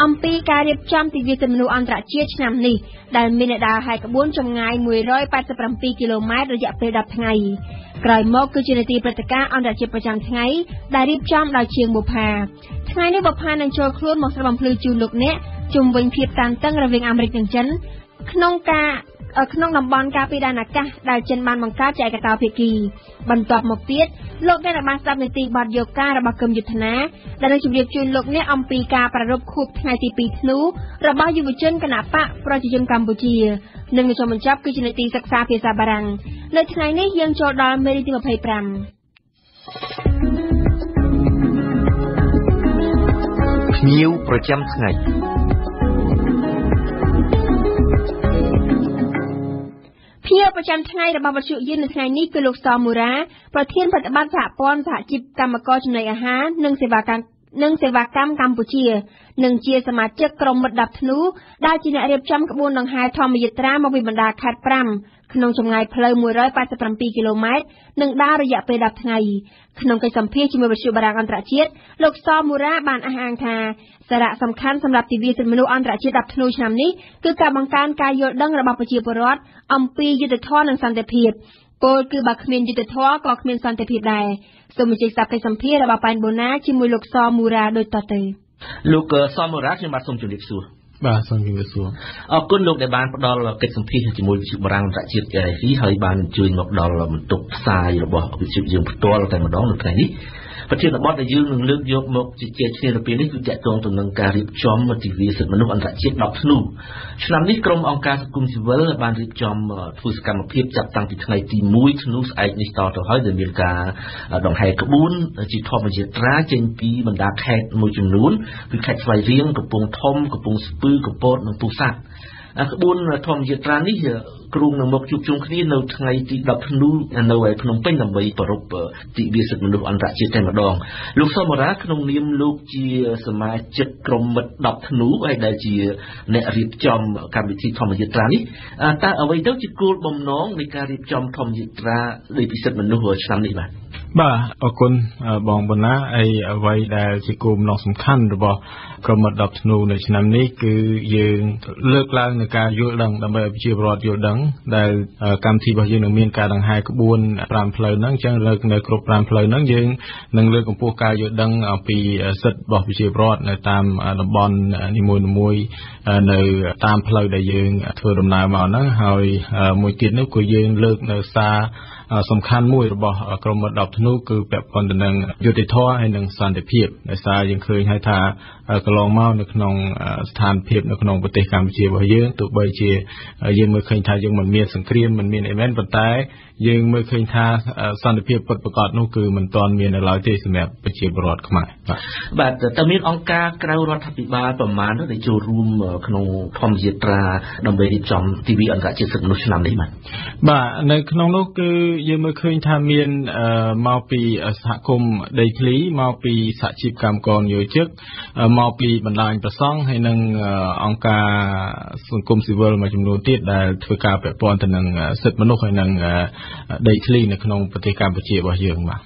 អំពីការរៀបចំទិវាសិទ្ធិមនុស្សអន្តរជាតិឆ្នាំនេះដែលមានអ្នកដើរហែកក្បួនចម្ងាយ187គីឡូម៉ែត្ររយៈពេល10ថ្ងៃក្រោយមកគឺជានាទីព្រឹត្តិការណ៍អន្តរជាតិប្រចាំថ្ងៃដែលរៀបចំដោយជាងបុប្ផាថ្ងៃនេះបុប្ផានឹងចូលខ្លួនមកស្ដាប់បំភ្លឺជូនលោកអ្នកជុំវិញភាពតានតឹងរវាងអាមេរិកនិងចិនក្នុងតំបន់ការពីដែនអាកាសដែលចិនបានបង្កើតជាឯកតោភាគីបន្ទាប់មកទៀតលោកអ្នកបានស្ដាប់នីតិបទយោការរបស់គឹមយុទ្ធនាដែលនឹងជម្រាបជូនលោកអ្នកអំពីការប្រារព្ធខួបថ្ងៃទី2ធ្នូរបស់យុវជនគណបកប្រជាជនកម្ពុជានិងនៅចុងបញ្ចប់គឺជានីតិសិក្សាភាសាបារាំងនៅថ្ងៃនេះយើងចូលដល់មេរៀនទី25ភ្ញៀវប្រចាំថ្ងៃភ្ញៀវប្រចាំថ្ងៃរបស់វិទ្យុយើងនៅថ្ងៃនេះគឺលោកសមូរ៉ាប្រធានប្រតិបត្តិសហព័ន្ធសហជីពកម្មករចំណីអាហារនិងសេវាកម្មកម្ពុជានិងជាសមាជិកក្រុមមិត្ត10ធ្នូដែលជាអ្នករៀបចំក្បួនដង្ហែធម្មយាត្រាមកពីបណ្ដាខេត្ត5ក្នុងចម្ងាយផ្លូវ187គីឡូម៉ែត្រនិងដើររយៈពេល10ថ្ងៃក្នុងកិច្ចសម្ភាសន៍ជាមួយវិទ្យុបារាំងអន្តរជាតិលោកសមូរ៉ាបានអះអាងថាសារៈសំខាន់សម្រាប់ទិវាសិទ្ធិមនុស្សអន្តរជាតិ10ធ្នូឆ្នាំនេះគឺការបង្កើនការយល់ដឹងរបស់ប្រជាពលរដ្ឋអំពីយុត្តិធម៌និងសន្តិភាពពលគឺបើគ្មានយុត្តិធម៌ក៏គ្មានសន្តិភាពដែរសូមអញ្ជើញស្ដាប់កិច្ចសម្ភាសន៍របស់ប៉ែនបូណាជាមួយលោកសមូរ៉ាដូចតទៅលោកសមូរ៉ាខ្ញុំបាទសូមជម្រាបសួរបាទសូមជម្រាបសួរអរគុណលោកដែលបានផ្ដល់កិច្ចសម្ភាសន៍ជាមួយវិទ្យុបារាំងអន្តរជាតិ RFI ហើយបានអញ្ជើញមកដល់បន្ទប់ផ្សាយរបស់វិទ្យុយើងផ្ទាល់តែម្ដងនៅថ្ងៃនេះប្រធានបទដែលយើងនឹងលើកយកមកជជែកគ្នានៅពេលនេះគឺទាក់ទងទៅនឹងការរៀបចំទិវាសិទ្ធិមនុស្សអន្តរជាតិ10ធ្នូឆ្នាំនេះក្រុមអង្គការសង្គមស៊ីវិលបានរៀបចំធ្វើសកម្មភាពចាប់តាំងពីថ្ងៃទី1ធ្នូស្អែកនេះតទៅហើយដែលមានការដង្ហែក្បួនជាធម្មយាត្រាចេញពីបណ្ដាខេត្តមួយចំនួនគឺខេត្តស្វាយរៀងកំពង់ធំកំពង់ស្ពឺកំពតនិងពោធិ៍សាត់ក្បួនធម្មយាត្រានេះគ្រោងនឹងមកជួបជុំគ្នានៅថ្ងៃទី10ធ្នូនៅឯភ្នំពេញដើម្បីប្រារព្ធទិវាសិទ្ធិមនុស្សអន្តរជាតិតែម្ដងលោកសមរ៉ាក្នុងនាមលោកជាសមាជិកក្រុមមិត្ត10ធ្នូហើយដែលជាអ្នករៀបចំកម្មវិធីធម្មយាត្រានេះតើអ្វីទៅជាគោលបំណងនៃការរៀបចំធម្មយាត្រានៃពិសិដ្ឋមនុស្សឆ្នាំនេះបាទអរគុណបងបណ្ណាហើយអ្វីដែលជាគោលបំណងសំខាន់របស់ក្រុមមិត្ត10ធ្នូនៅឆ្នាំនេះគឺយើងលើកឡើងនៅការយល់ដឹងដើម្បីឲ្យប្រជាពលរដ្ឋយល់ដឹងដែលកម្មវិធីរបស់យើងនឹងមានការដង្ហែក្បួន5ផ្លូវហ្នឹងអញ្ចឹងលើកនៅគ្រប់5ផ្លូវហ្នឹងយើងនឹងលើកកម្ពស់ការយល់ដឹងអំពីសិទ្ធិរបស់ប្រជាពលរដ្ឋនៅតាមតំបន់នីមួយៗនៅតាមផ្លូវដែលយើងធ្វើដំណើរមកហ្នឹងហើយមួយទៀតនោះគឺយើងលើកនៅសារសំខាន់មួយរបស់ក្រុមមិត្ត10ធ្នូគឺពាក់ព័ន្ធទៅនឹងយុត្តិធម៌ហើយនិងសន្តិភាពដោយសារយើងឃើញហើយថាកន្លងមកនៅក្នុងស្ថានភាពនៅក្នុងប្រទេសកម្ពុជារបស់យើងទោះបីជាយើងមើលឃើញថាយើងមិនមានសង្គ្រាមមិនមានអីមែនប៉ុន្តែយើងមើលឃើញថាសន្តិភាពពិតប្រាកដនោះគឺមិនទាន់មាននៅឡើយទេសម្រាប់ប្រជាពលរដ្ឋខ្មែរបាទតើមានអង្គការក្រៅរដ្ឋាភិបាលប្រមាណដែលចូលរួមក្នុងធម្មយាត្រាដើម្បីរៀបចំទិវាអន្តរជាតិសិទ្ធិមនុស្សឆ្នាំនេះបាទនៅក្នុងនោះគឺយើងមើលឃើញថាមានមកពីសហគមន៍ដីធ្លីមកពីសហជីពកម្មករនិយោជិកមកពីបណ្ដាញប្រសង់ហើយនិងអង្គការសង្គមស៊ីវិលមួយចំនួនទៀតដែលធ្វើការពាក់ព័ន្ធទៅនឹងសិទ្ធិមនុស្សហើយនិងដីធ្លីនៅក្នុងប្រទេសកម្ពុជារបស់យើងបាទ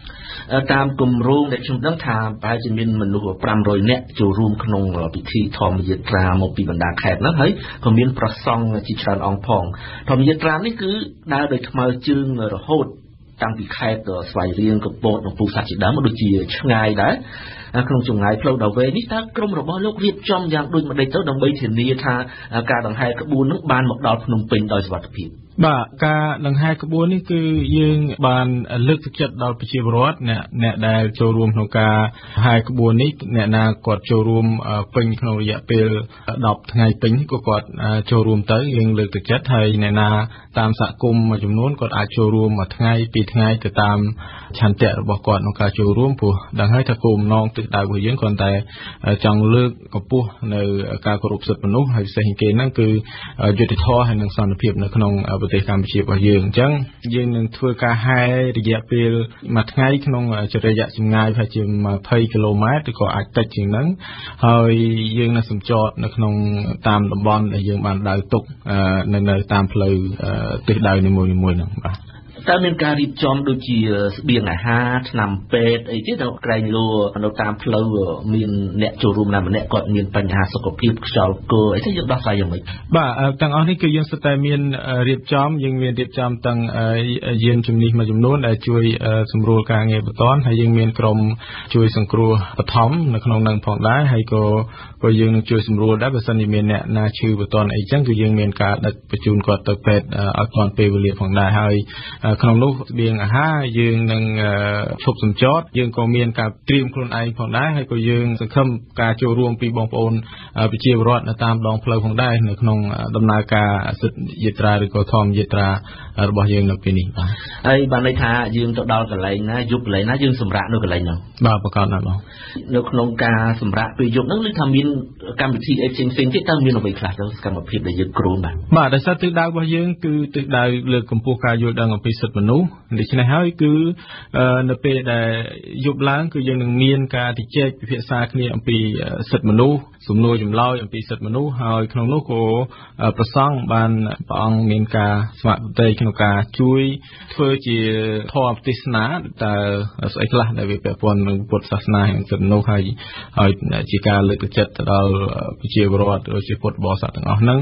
តាមគម្រោងដែលខ្ញុំដឹងថាប្រហែលជាមានមនុស្ស500នាក់ចូលរួមក្នុងពិធីធម្មយាត្រាមកពីបណ្ដាខេត្តហ្នឹងហើយក៏មានប្រសង់ជាច្រើនអង្គផងធម្មយាត្រានេះគឺដើរដោយថ្មើរជើងរហូតតាំងពីខេត្តស្វាយរៀងកំពតនិងពោធិ៍សាត់ជាដើមដូចជាឆ្ងាយដែរក្នុងចម្ងាយផ្លូវដ៏វែងនេះតើក្រុមរបស់លោករៀបចំយ៉ាងដូចម្ដេចទៅដើម្បីធានាថាការដង្ហែក្បួននឹងបានមកដល់ភ្នំពេញដោយសុវត្ថិភាពបាទការដង្ហែក្បួននេះគឺយើងបានលើកទឹកចិត្តដល់ប្រជាពលរដ្ឋអ្នកដែលចូលរួមក្នុងការហែក្បួននេះអ្នកណាគាត់ចូលរួមពេញក្នុងរយៈពេល10ថ្ងៃពេញក៏គាត់ចូលរួមទៅយើងលើកទឹកចិត្តហើយអ្នកណាតាមសហគមន៍មួយចំនួនគាត់អាចចូលរួមមួយថ្ងៃពីរថ្ងៃទៅតាមឆន្ទៈរបស់គាត់ក្នុងការចូលរួមព្រោះដឹងហើយថាគោលបំណងទិសដៅរបស់យើងគ្រាន់តែចង់លើកកម្ពស់នៅការគោរពសិទ្ធិមនុស្សហើយពិសេសគេហ្នឹងគឺយុត្តិធម៌ហើយនិងសន្តិភាពនៅក្នុងប្រទេសកម្ពុជារបស់យើងអញ្ចឹងយើងនឹងធ្វើការហែរយៈពេលមួយថ្ងៃក្នុងរយៈចម្ងាយប្រហែលជា20គីឡូម៉ែត្រឬក៏អាចតិចជាងហ្នឹងហើយយើងនឹងសម្ចតនៅក្នុងតាមតំបន់ដែលយើងបានដៅទុកនៅតាមផ្លូវទិសដៅនីមួយៗហ្នឹងបាទតើមានការរៀបចំដូចជាស្បៀងអាហារថ្នាំពេទ្យអីទៀតដល់ក្រែងលោនៅតាមផ្លូវមានអ្នកចូលរួមណាម្នាក់គាត់មានបញ្ហាសុខភាពខ្យល់គល់អីទៅយើងដោះស្រាយយ៉ាងម៉េចបាទទាំងអស់នេះគឺយើងសុទ្ធតែមានរៀបចំយើងមានរៀបចំទាំងយានជំនិះមួយចំនួនដែលជួយសម្រួលការងារបន្ទាន់ហើយយើងមានក្រុមជួយសង្គ្រោះបឋមនៅក្នុងនឹងផងដែរហើយក៏យើងនឹងជួយសម្រួលដែរបើសិនជាមានអ្នកណាឈឺបន្ទាន់អីចឹងគឺយើងមានការដឹកបញ្ជូនគាត់ទៅពេទ្យឲ្យទាន់ពេលវេលាផងដែរហើយក្នុងនោះស្បៀងអាហារយើងនឹងឈប់សម្ចតយើងក៏មានការត្រៀមខ្លួនឯងផងដែរហើយក៏យើងសង្ឃឹមការចូលរួមពីបងប្អូនប្រជាពលរដ្ឋនៅតាមដងផ្លូវផងដែរនៅក្នុងដំណើរការសិទ្ធិយាត្រាឬក៏ធម្មយាត្រារបស់យើងនៅពេលនេះបាទហើយបានន័យថាយើងទៅដល់កន្លែងណាយប់កន្លែងណាយើងសម្រាកនៅកន្លែងនោះបាទប្រកាសណាស់បងនៅក្នុងការសម្រាកពេលយប់ហ្នឹងឬថាមានកម្មវិធីអីផ្សេងៗទៀតតើមានអ្វីខ្លះទៅសកម្មភាពដែលយើងគ្រោងបាទដោយសារទិសដៅរបស់យើងគឺទិសដៅលើកកម្ពស់ការយល់ដឹងអំពីសិទ្ធិមនុស្សដូច្នេះហើយគឺនៅពេលដែលយប់ឡើងគឺយើងនឹងមានការជជែកពិភាក្សាគ្នាអំពីសិទ្ធិមនុស្សសំណួរចម្លើយអំពីសិទ្ធិមនុស្សហើយក្នុងនោះក៏ប្រសង់បានព្រះអង្គមានការស្ម័គ្រប្រតិក្នុងការជួយធ្វើជាធម៌ទេសនាតើស្អីខ្លះដែលវាពាក់ព័ន្ធនឹងពុទ្ធសាសនានិងសិទ្ធិមនុស្សហើយជាការលើកទឹកចិត្តទៅដល់ប្រជាពលរដ្ឋជាពុទ្ធបរិស័ទទាំងអស់ហ្នឹង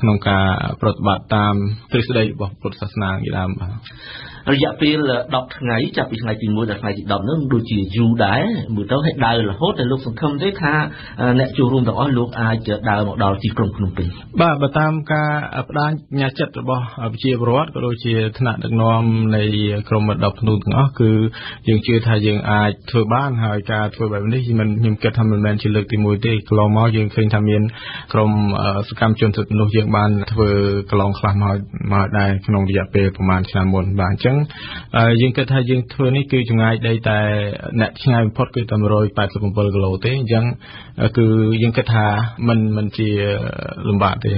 ក្នុងការប្រតិបត្តិតាមទ្រឹស្ដីរបស់ពុទ្ធសាសនាជាដើមបាទរយៈពេល10ថ្ងៃចាប់ពីថ្ងៃទី1ដល់ថ្ងៃទី10នោះដូចជាយូរដែរមើលទៅឲ្យដើររហូតតែលោកសង្ឃឹមទេថាអ្នកចូលរួមទាំងអស់លោកអាចដើរមកដល់ទីក្រុងភ្នំពេញបាទបើតាមការបដិញ្ញាចិត្តរបស់ប្រជាពលរដ្ឋក៏ដូចជាថ្នាក់ដឹកនាំនៃក្រម10ភ្នូទាំងអស់គឺយើងជឿថាយើងអាចធ្វើបានហើយការធ្វើបែបនេះខ្ញុំគិតថាមិនមែនជាលើកទី1ទេកន្លងមកយើងឃើញថាមានក្រមសកម្មជនសិទ្ធិមនុស្សយើងបានធ្វើកន្លងខ្លះមកដែរក្នុងរយៈពេលប្រហែលឆ្នាំមុនបាទអញ្ចឹងយើងគិតថាយើងធ្វើនេះគឺចម្ងាយដីតែអ្នកឆ្ងាយបំផុតគឺតែ187គីឡូទេអញ្ចឹងគឺយើងគិតថាมันជាលំបាកទេ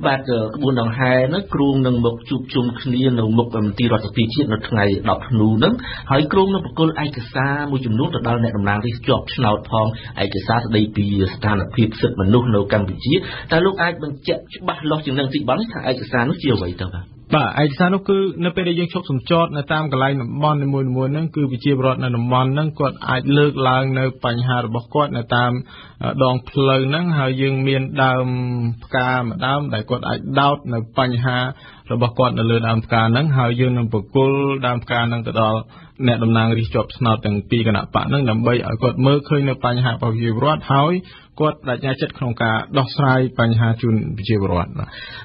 បាទក្បួនដង្ហែនោះគ្រងនឹងមកជួបជុំគ្នានៅមុខមន្ទីររដ្ឋាភិបាលជាតិនៅថ្ងៃ10ធ្នូហ្នឹងហើយគ្រងនឹងបកគលឯកសារមួយចំនួនទៅដល់អ្នកតំណាងរាស្ត្រជាប់ឆ្នោតផងឯកសារស្ដីពីស្ថានភាពសិទ្ធិមនុស្សនៅកម្ពុជាតើលោកអាចបញ្ជាក់ច្បាស់លាស់ជាងនឹងទីបងថាឯកសារនោះជាអ្វីទៅបាទឯកសារនោះគឺនៅពេលដែលយើងឈប់សម្ចតនៅតាមកន្លែងតំបន់នីមួយៗហ្នឹងគឺប្រជាពលរដ្ឋនៅតំបន់ហ្នឹងគាត់អាចលើកឡើងនៅបញ្ហារបស់គាត់នៅតាមដងផ្លូវហ្នឹងហើយយើងមានដើមផ្កាមួយដើមដែលគាត់អាចដោតនៅបញ្ហារបស់គាត់នៅលើដើមផ្កាហ្នឹងហើយយើងនឹងបកគលដើមផ្កាហ្នឹងទៅដល់អ្នកតំណាងរាស្ត្រជាប់ឆ្នោតទាំងពីរគណៈបកហ្នឹងដើម្បីឲ្យគាត់មើលឃើញនៅបញ្ហារបស់ប្រជាពលរដ្ឋហើយគាត់បដិញ្ញាចិត្តក្នុងការដោះស្រាយបញ្ហាជូនប្រជាពលរដ្ឋ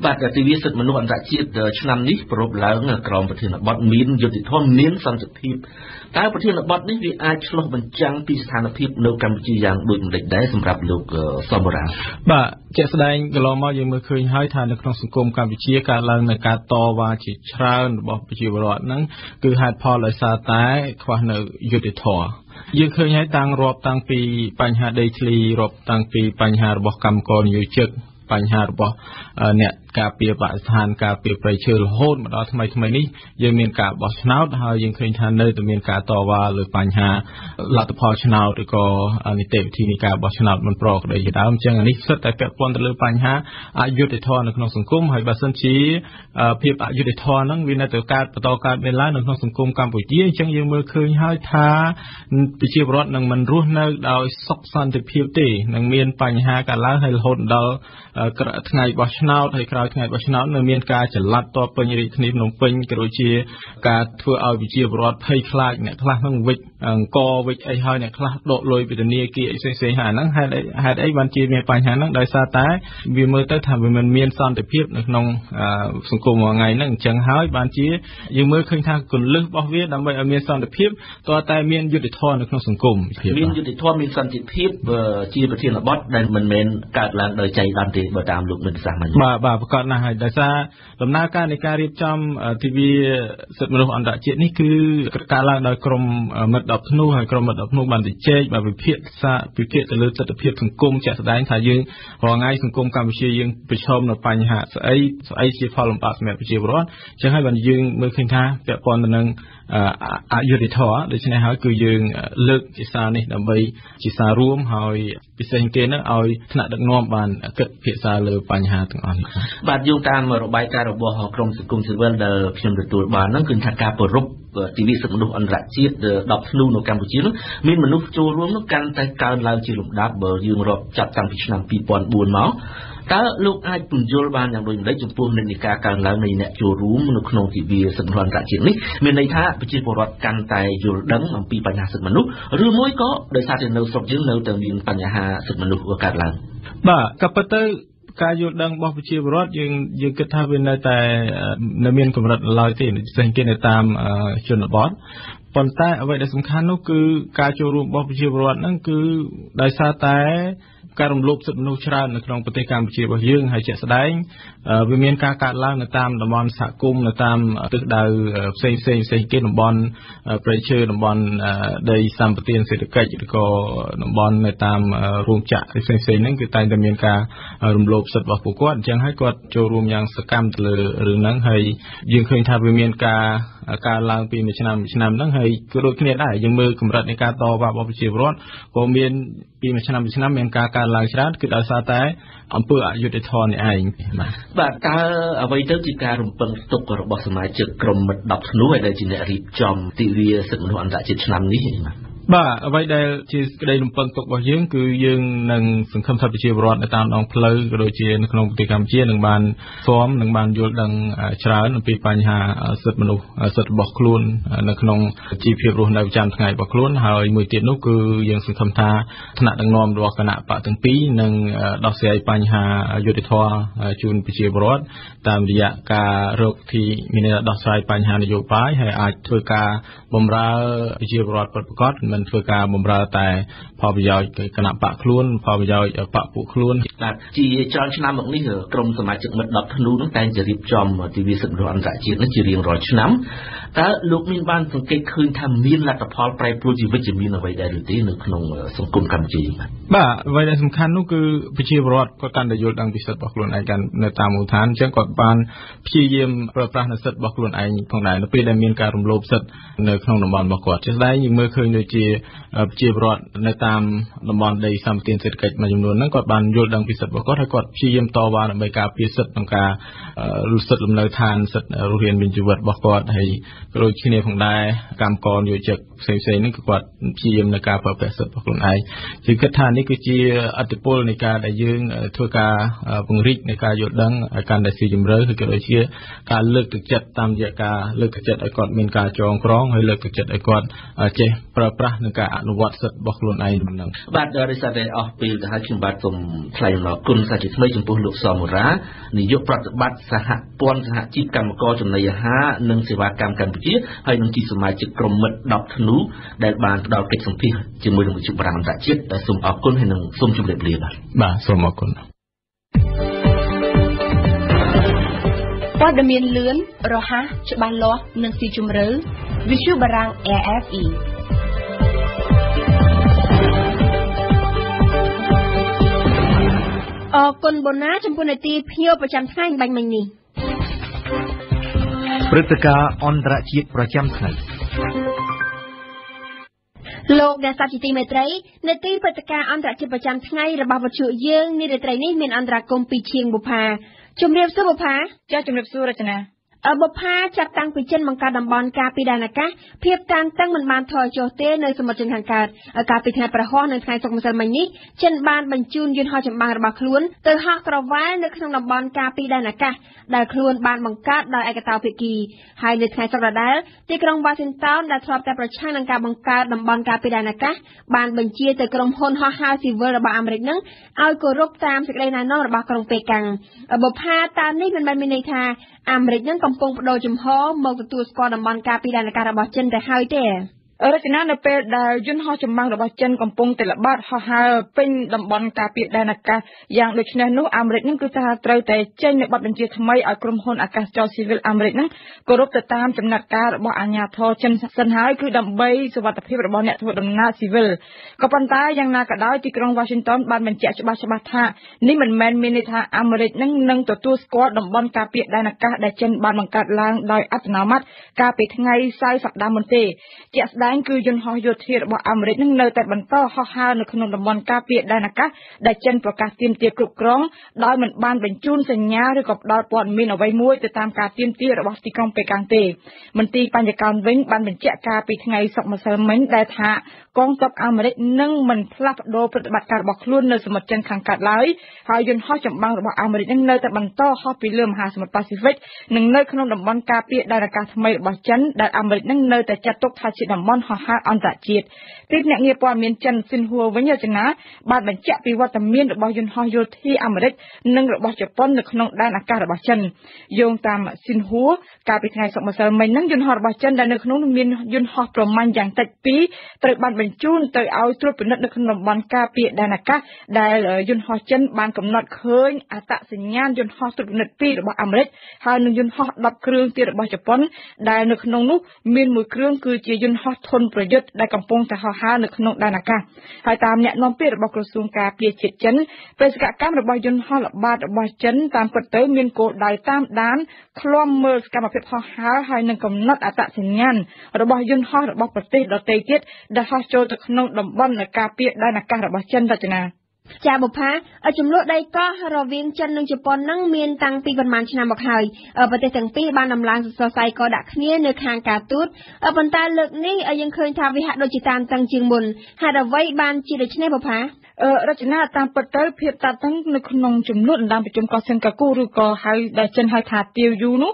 បាទទិវាសិទ្ធិមនុស្សអន្តរជាតិឆ្នាំនេះប្រពៃឡើងក្រមប្រធានបទមានយុត្តិធម៌មានសន្តិភាពតើប្រធានបទនេះវាអាចឆ្លុះបញ្ចាំងពីស្ថានភាពនៅកម្ពុជាយ៉ាងដូចម្តេចដែរសម្រាប់លោកសមរាបាទជាក់ស្ដែងកន្លងមកយើងមើលឃើញហើយថានៅក្នុងសង្គមកម្ពុជាកើតឡើងនៅការតវ៉ាជាច្រើនរបស់ប្រជាពលរដ្ឋហ្នឹងគឺហេតុផលដោយសារតែខ្វះនៅយុត្តិធម៌យើងឃើញហើយតាំងពីបញ្ហាដីធ្លីរាប់តាំងពីបញ្ហារបស់កម្មករនិយោជិតបញ្ហារបស់អ្នក ការពារបរិស្ថានការពារប្រៃឈើរហូតមកដល់ថ្មីនេះយើងមានការបោះឆ្នោតហើយយើងឃើញថានៅតែមានការតវ៉ាលើបញ្ហាលទ្ធផលឆ្នោតឬក៏នីតិវិធីនៃការបោះឆ្នោតមិនប្រក្រតីជាដើមអញ្ចឹងនេះសិតតែពាក់ព័ន្ធទៅលើបញ្ហាអយុត្តិធម៌នៅក្នុងសង្គមហើយបើសិនជាភាពអយុត្តិធម៌ហ្នឹងវានៅតែបន្តកើតមានឡើងនៅក្នុងសង្គមកម្ពុជាអញ្ចឹងយើងមើលឃើញហើយថាប្រជាពលរដ្ឋនឹងមិនរស់នៅដោយសុខសន្តិភាពទេនឹងមានបញ្ហាកើតឡើងហើយរហូតដល់ថ្ងៃបោះឆ្នោតហើយក្រោយថ្ងៃបោះឆ្នោតនៅមានការចល័តតពេញរាជធានីភ្នំពេញក៏ដូចជាការធ្វើឲ្យប្រជាពលរដ្ឋភ័យខ្លាចអ្នកខ្លះនឹងវិចអង្គវិចអីហើយអ្នកខ្លះដកលុយពីធនាគារអីផ្សេងៗហើយហ្នឹងហេតុអីបានជាមានបញ្ហាហ្នឹងដោយសារតែវាមើលទៅថាវាមិនមានសន្តិភាពនៅក្នុងសង្គមមួយថ្ងៃហ្នឹងអញ្ចឹងហើយបានជាយើងមើលឃើញថាគន្លឹះរបស់វាដើម្បីឲ្យមានសន្តិភាពតើតែមានយុត្តិធម៌នៅក្នុងសង្គមមានយុត្តិធម៌មានសន្តិភាពជាប្រធានបទដែលមិនមែនកើតឡើងដោយចៃដន្យទេបើតាមលោកមិនសាសមិញបាទប្រកាសណាស់ហើយដោយសារដំណើរការនៃការរៀបចំទិវាសិទ្ធិមនុស្សអន្តរជាតិនេះគឺការឡើងដោយក្រុមមិត្ត10ធ្នូហើយក្រុមមិត្ត10ធ្នូបានជជែកបាទវិភាគទៅលើទស្សនវិជ្ជាសង្គមជាក់ស្ដែងថាយើងរាល់ថ្ងៃសង្គមកម្ពុជាយើងប្រឈមនឹងបញ្ហាស្អីជាផលលំបាកសម្រាប់ប្រជាពលរដ្ឋអញ្ចឹងហើយបានយើងមើលឃើញថាពាក់ព័ន្ធទៅនឹងអយុត្តិធម៌ដូច្នេះហើយគឺយើងលើកជាសារនេះដើម្បីជាសាររួមហើយពិសេសគេនឹងឲ្យថ្នាក់ដឹកនាំបានគិតពិភាក្សាលើបញ្ហាទាំងអស់នេះបាទយោងតាមរបាយការណ៍របស់ក្រមសង្គមស៊ីវិលដែលខ្ញុំទទួលបានហ្នឹងគឺថាការប្ររពទិវាសិទ្ធិមនុស្សអន្តរជាតិ10ធ្នូនៅកម្ពុជានោះមានមនុស្សចូលរួមនោះកាន់តែកើនឡើងជាលំដាប់បើយើងរាប់ចាប់តាំងពីឆ្នាំ2004មកតើលោកអាចពន្យល់បានយ៉ាងដូចម្តេចចំពោះនិន្នាការកើនឡើងនៃអ្នកចូលរួមនៅក្នុងទិវាសិទ្ធិមនុស្សអន្តរជាតិនេះមានន័យថាប្រជាពលរដ្ឋកាន់តែយល់ដឹងអំពីបញ្ហាសិទ្ធិមនុស្សឬមួយក៏ដោយសារតែនៅស្រុកយើងនៅតែមានបញ្ហាសិទ្ធិមនុស្សកើតឡើងបាទក៏ប៉ុន្តែការយល់ដឹងរបស់ប្រជាពលរដ្ឋយើងគិតថាវានៅតែនៅមានកម្រិតឡើយទេផ្សេងគេនៅតាមជនបទប៉ុន្តែអ្វីដែលសំខាន់នោះគឺការចូលរួមរបស់ប្រជាពលរដ្ឋហ្នឹងគឺដោយសារតែការរំលោភសិទ្ធិមនុស្សច្រើននៅក្នុងប្រទេសកម្ពុជារបស់យើងហើយជាក់ស្ដែងវាមានការកាត់ឡើងនៅតាមតំបន់សហគមន៍នៅតាមទិសដៅផ្សេងគេតំបន់ប្រៃឈើតំបន់ដីសម្បត្តិសេដ្ឋកិច្ចឬក៏តំបន់នៅតាមរោងចក្រផ្សេងហ្នឹងគឺតែងតែមានការរំលោភសិទ្ធិរបស់ពួកគាត់អញ្ចឹងហើយគាត់ចូលរួមយ៉ាងសកម្មទៅលើរឿងហ្នឹងហើយយើងឃើញថាវាមានការឡើងពីមួយឆ្នាំហ្នឹងហើយគឺដូចគ្នាដែរយើងមើលកម្រិតនៃការតវ៉ារបស់ប្រជាពលរដ្ឋក៏មានពីមួយឆ្នាំមានការកើនឡើងច្រើនគឺដោយសារតែអំពើអយុត្តិធម៌នេះឯងបាទតើអ្វីទៅជាការរំពឹងទុករបស់សមាជិកក្រុមមិត្ត10ធ្នូដែលជាអ្នករៀបចំទិវាសិទ្ធិមនុស្សអន្តរជាតិឆ្នាំនេះបាទអ្វីដែលជាក្តីរំពឹងទុករបស់យើងគឺយើងនឹងសង្ឃឹមថាប្រជាពលរដ្ឋនៅតាមដងផ្លូវក៏ដូចជានៅក្នុងប្រទេសកម្ពុជានឹងបានយល់ដឹងច្រើនអំពីបញ្ហាសិទ្ធិមនុស្សសិទ្ធិរបស់ខ្លួននៅក្នុងជីវភាពរស់នៅប្រចាំថ្ងៃរបស់ខ្លួនហើយមួយទៀតនោះគឺយើងសង្ឃឹមថាថ្នាក់ដឹកនាំរបស់គណៈបកទាំងពីរនឹងដោះស្រាយបញ្ហាយុត្តិធម៌ជូនប្រជាពលរដ្ឋតាមរយៈការរកទីមានដោះស្រាយបញ្ហានយោបាយហើយអាចធ្វើការបម្រើប្រជាពលរដ្ឋពិតប្រាកដមិនធ្វើការបម្រើតែផលប្រយោជន៍គណៈបកខ្លួនផលប្រយោជន៍បកពួកខ្លួនបាទជាច្រើនឆ្នាំមកនេះក្រុមសមាជិកមិត្ត10ធ្នូនឹងតែងតែរៀបចំទិវាសិទ្ធិមនុស្សអន្តរជាតិនេះជារៀងរាល់ឆ្នាំតើលោកមានបានសង្កេតឃើញថាមានលទ្ធផលប្រែប្រួលជាវិជ្ជមានអ្វីដែរឬទេនៅក្នុងសង្គមកម្ពុជាបាទអ្វីដែលសំខាន់នោះគឺប្រជាពលរដ្ឋគាត់កាន់តែយល់ដឹងពីសិទ្ធិរបស់ខ្លួនឯងកាន់នៅតាមមូលដ្ឋានអញ្ចឹងគាត់បានព្យាយាមប្រើប្រាស់នូវសិទ្ធិរបស់ខ្លួនឯងផងដែរនៅពេលដែលមានការរំលោភសិទ្ធិនៅក្នុងតំបន់របស់គាត់ជាក់ស្ដែងយើងមើលឃើញដូចជាប្រជាពលរដ្ឋនៅតាមតំបន់ដីសម្បត្តិសេដ្ឋកិច្ចមួយចំនួនហ្នឹងគាត់បានយល់ដឹងពីសិទ្ធិរបស់គាត់ហើយគាត់ព្យាយាមតវ៉ាដើម្បីការពារសិទ្ធិក្នុងការសិទ្ធិលំនៅឋានសិទ្ធិរស់រានមានជីវិតរបស់គាត់ហើយក៏ដូចគ្នាផងដែរកម្មករនិយោជិកផ្សេងៗហ្នឹងគឺគាត់ព្យាយាមនៅការប្រើប្រាស់សិទ្ធិរបស់ខ្លួនឯងជាគិតថានេះគឺជាអត្តពលនៃការដែលយើងធ្វើការពង្រីកនៃការយល់ដឹងឲ្យកាន់តែស៊ីជម្រៅហើយក៏ដូចជាការលើកទឹកចិត្តតាមរយៈការលើកទឹកចិត្តឲ្យគាត់មានការចងក្រងហើយលើកទឹកចិត្តឲ្យគាត់ចេះប្រើប្រាស់នឹងការអនុវត្តសិទ្ធិរបស់ខ្លួនឯងដំណឹងបាទដោយសារតែអស់ពេលទៅហើយខ្ញុំបាទសូមថ្លែងអំណរគុណសាជាថ្មីចំពោះលោកសមរានាយកប្រតិបត្តិសហព័ន្ធសហជីពកម្មករចំណីអាហារនិងសេវាកម្មកម្ពុជាហើយនឹងជាសមាជិកក្រុមមិត្ត10ធ្នូដែលបានផ្ដល់កិច្ចសម្ភាសន៍ជាមួយនឹងវិទ្យុបារាំងអន្តរជាតិសូមអរគុណហើយនឹងសូមជម្រាបលាបាទសូមអរគុណព័ត៌មានលឿនរហ័សច្បាស់លាស់និងស៊ីជម្រៅវិទ្យុបារាំង RFEអ គុណបូណាចំពោះនាទីភ្ញៀវប្រចាំថ្ងៃបាញ់មិញនេះព្រឹត្តិការណ៍អន្តរជាតិប្រចាំថ្ងៃលោកអ្នកស្ដាប់ជាទីមេត្រីនាទីព្រឹត្តិការណ៍អន្តរជាតិប្រចាំថ្ងៃរបស់វិទ្យុយើងនារាត្រីនេះមានអន្តរាគមន៍ពីឈៀងបុប្ផាជំរាបសួរបុប្ផាចាជំរាបសួររចនាបុប្ផាចាប់តាំងពីចិនបង្កើតតំបន់ការពីដែនអាកាសភាពតានតឹងមិនបានថយចុះទេនៅសមុទ្រចិនខាងកើតកាលពីថ្ងៃប្រហោះនៅថ្ងៃសុក្រម្សិលមិញនេះចិនបានបញ្ជូនយន្តហោះចម្បាំងរបស់ខ្លួនទៅហោះក្រវ៉ាល់នៅក្នុងតំបន់ការពីដែនអាកាសដែលខ្លួនបានបង្កើតដោយឯកតោភាគីហើយនៅថ្ងៃសុក្រដដែលទីក្រុងវ៉ាស៊ីនតោនដែលធ្លាប់តែប្រឆាំងនឹងការបង្កើតតំបន់ការពីដែនអាកាសបានបញ្ជាទៅក្រុមហ៊ុនហោះហើរស៊ីវិលរបស់អាមេរិកនឹងឲ្យគោរពតាមសេចក្តីណែនាំរបស់ក្រុងប៉េកាំងបុប្ផាតាមនេះមិនមែនមានន័យថាអាមេរិកនឹងកំពុងបដូរជំហរមកទទួលស្គាល់តំបន់ការពីដែនអាកាសរបស់ចិនទៅហើយទេរចនានៅពេលដែលយន្តហោះចម្បាំងរបស់ចិនកំពុងតែល្បាតហោះហើរពេញតំបន់ការពារដែនអាកាសយ៉ាងដូចនេះនោះអាមេរិកនឹងគឺថាត្រូវតែចេញនូវបទបញ្ជាថ្មីឲ្យក្រុមហ៊ុនអាកាសចរស៊ីវិលអាមេរិកនឹងគោរពទៅតាមចំណាត់ការរបស់អាជ្ញាធរចិនសិនហើយគឺដើម្បីសុវត្ថិភាពរបស់អ្នកធ្វើដំណើរស៊ីវិលក៏ប៉ុន្តែយ៉ាងណាក៏ដោយទីក្រុង Washington បានបញ្ជាក់ច្បាស់ៗថានេះមិនមែនមានន័យថាអាមេរិកនឹងទទួលស្គាល់តំបន់ការពារដែនអាកាសដែលចិនបានបង្កើតឡើងដោយអត្តនោម័តកាលពីថ្ងៃសៅរ៍សប្តាហ៍មុនទេជាក់ស្ដែងគឺយន្តហោះយោធារបស់អាមេរិកនឹងនៅតែបន្តហោះហើរនៅក្នុងតំបន់ការពារដែនអាកាសដែលចិនប្រកាសទាមទារគ្រប់គ្រងដោយមិនបានបញ្ជូនសញ្ញាឬក៏ផ្ដល់ព័ត៌មានអ្វីមួយទៅតាមការទាមទាររបស់ទីក្រុងប៉េកាំងទេមន្ទីរបញ្ញកោណវិញបានបញ្ជាក់ការពីថ្ងៃសុក្រម្សិលមិញដែលថាកងទ័ពអាមេរិកនឹងមិនផ្លាស់ប្ដូរប្រតិបត្តិការរបស់ខ្លួននៅសមុទ្រចិនខាងកើតឡើយហើយយន្តហោះចម្បាំងរបស់អាមេរិកនឹងនៅតែបន្តហោះពីលើមហាសមុទ្រប៉ាស៊ីហ្វិកនិងនៅក្នុងតំបន់ការពារដែនអាកាសថ្មីរបស់ចិនដែលអាមេរិកនឹងនៅតែចាត់ទុកថាជាតំបន់ហោះហើរអន្តរជាតិទីភ្នាក់ងារព័ត៌មានចិនស៊ីនហួរវិញរចនាបានបញ្ជាក់ពីវត្តមានរបស់យន្តហោះយោធាអាមេរិកនិងរបស់ជប៉ុននៅក្នុងដែនអាកាសរបស់ចិនយោងតាមស៊ីនហួរកាលពីថ្ងៃសុក្រម្សិលមិញហ្នឹងយន្តហោះរបស់ចិនដែលនៅក្នុងនោះមានយន្តហោះប្រមាណយ៉ាងតិច2ត្រូវបានបញ្ជូនទៅឲ្យត្រួតពិនិត្យនៅក្នុងតំបន់ការពារដែនអាកាសដែលយន្តហោះចិនបានកំណត់ឃើញអត្តសញ្ញាណយន្តហោះត្រួតពិនិត្យ2របស់អាមេរិកហើយនឹងយន្តហោះ10គ្រឿងទៀតរបស់ជប៉ុនដែលនៅក្នុងនោះមានមួយគ្រឿងគឺជាយន្តហោះធុនប្រយុទ្ធដែលកំពុងតែហោះហើរនៅក្នុងដែនអាកាសហើយតាមអ្នកនាំពាក្យរបស់ក្រសួងការពារជាតិចិនបេសកកម្មរបស់យន្តហោះល្បាតរបស់ចិនតាមពិតទៅមានគោលដៅតាមដានឃ្លាំមើលសកម្មភាពហោះហើរហើយនឹងកំណត់អត្តសញ្ញាណរបស់យន្តហោះរបស់ប្រទេសដទៃទៀតដែលហោះចូលទៅក្នុងតំបន់ការពារដែនអាកាសរបស់ចិនរចនាចាបុប្ផាចំនួនដីកោះរវាងចិននិងជប៉ុននឹងមានតាំងពីប្រមាណឆ្នាំមកហើយប្រទេសទាំងពីរបានដំឡើងសរសៃកដាក់គ្នានៅខាងការទូតប៉ុន្តែលើកនេះយើងឃើញថាវាហាក់ដូចជាតានតឹងជាងមុនហេតុអ្វីបានជាដូច្នេះបុប្ផារចនាតាមពិតទៅភាពតានតឹងនៅក្នុងចំនួនដណ្ដើមប្រជុំកោះសិនកាគូឬក៏ហៅដែលចិនហៅថាទាវយូនោះ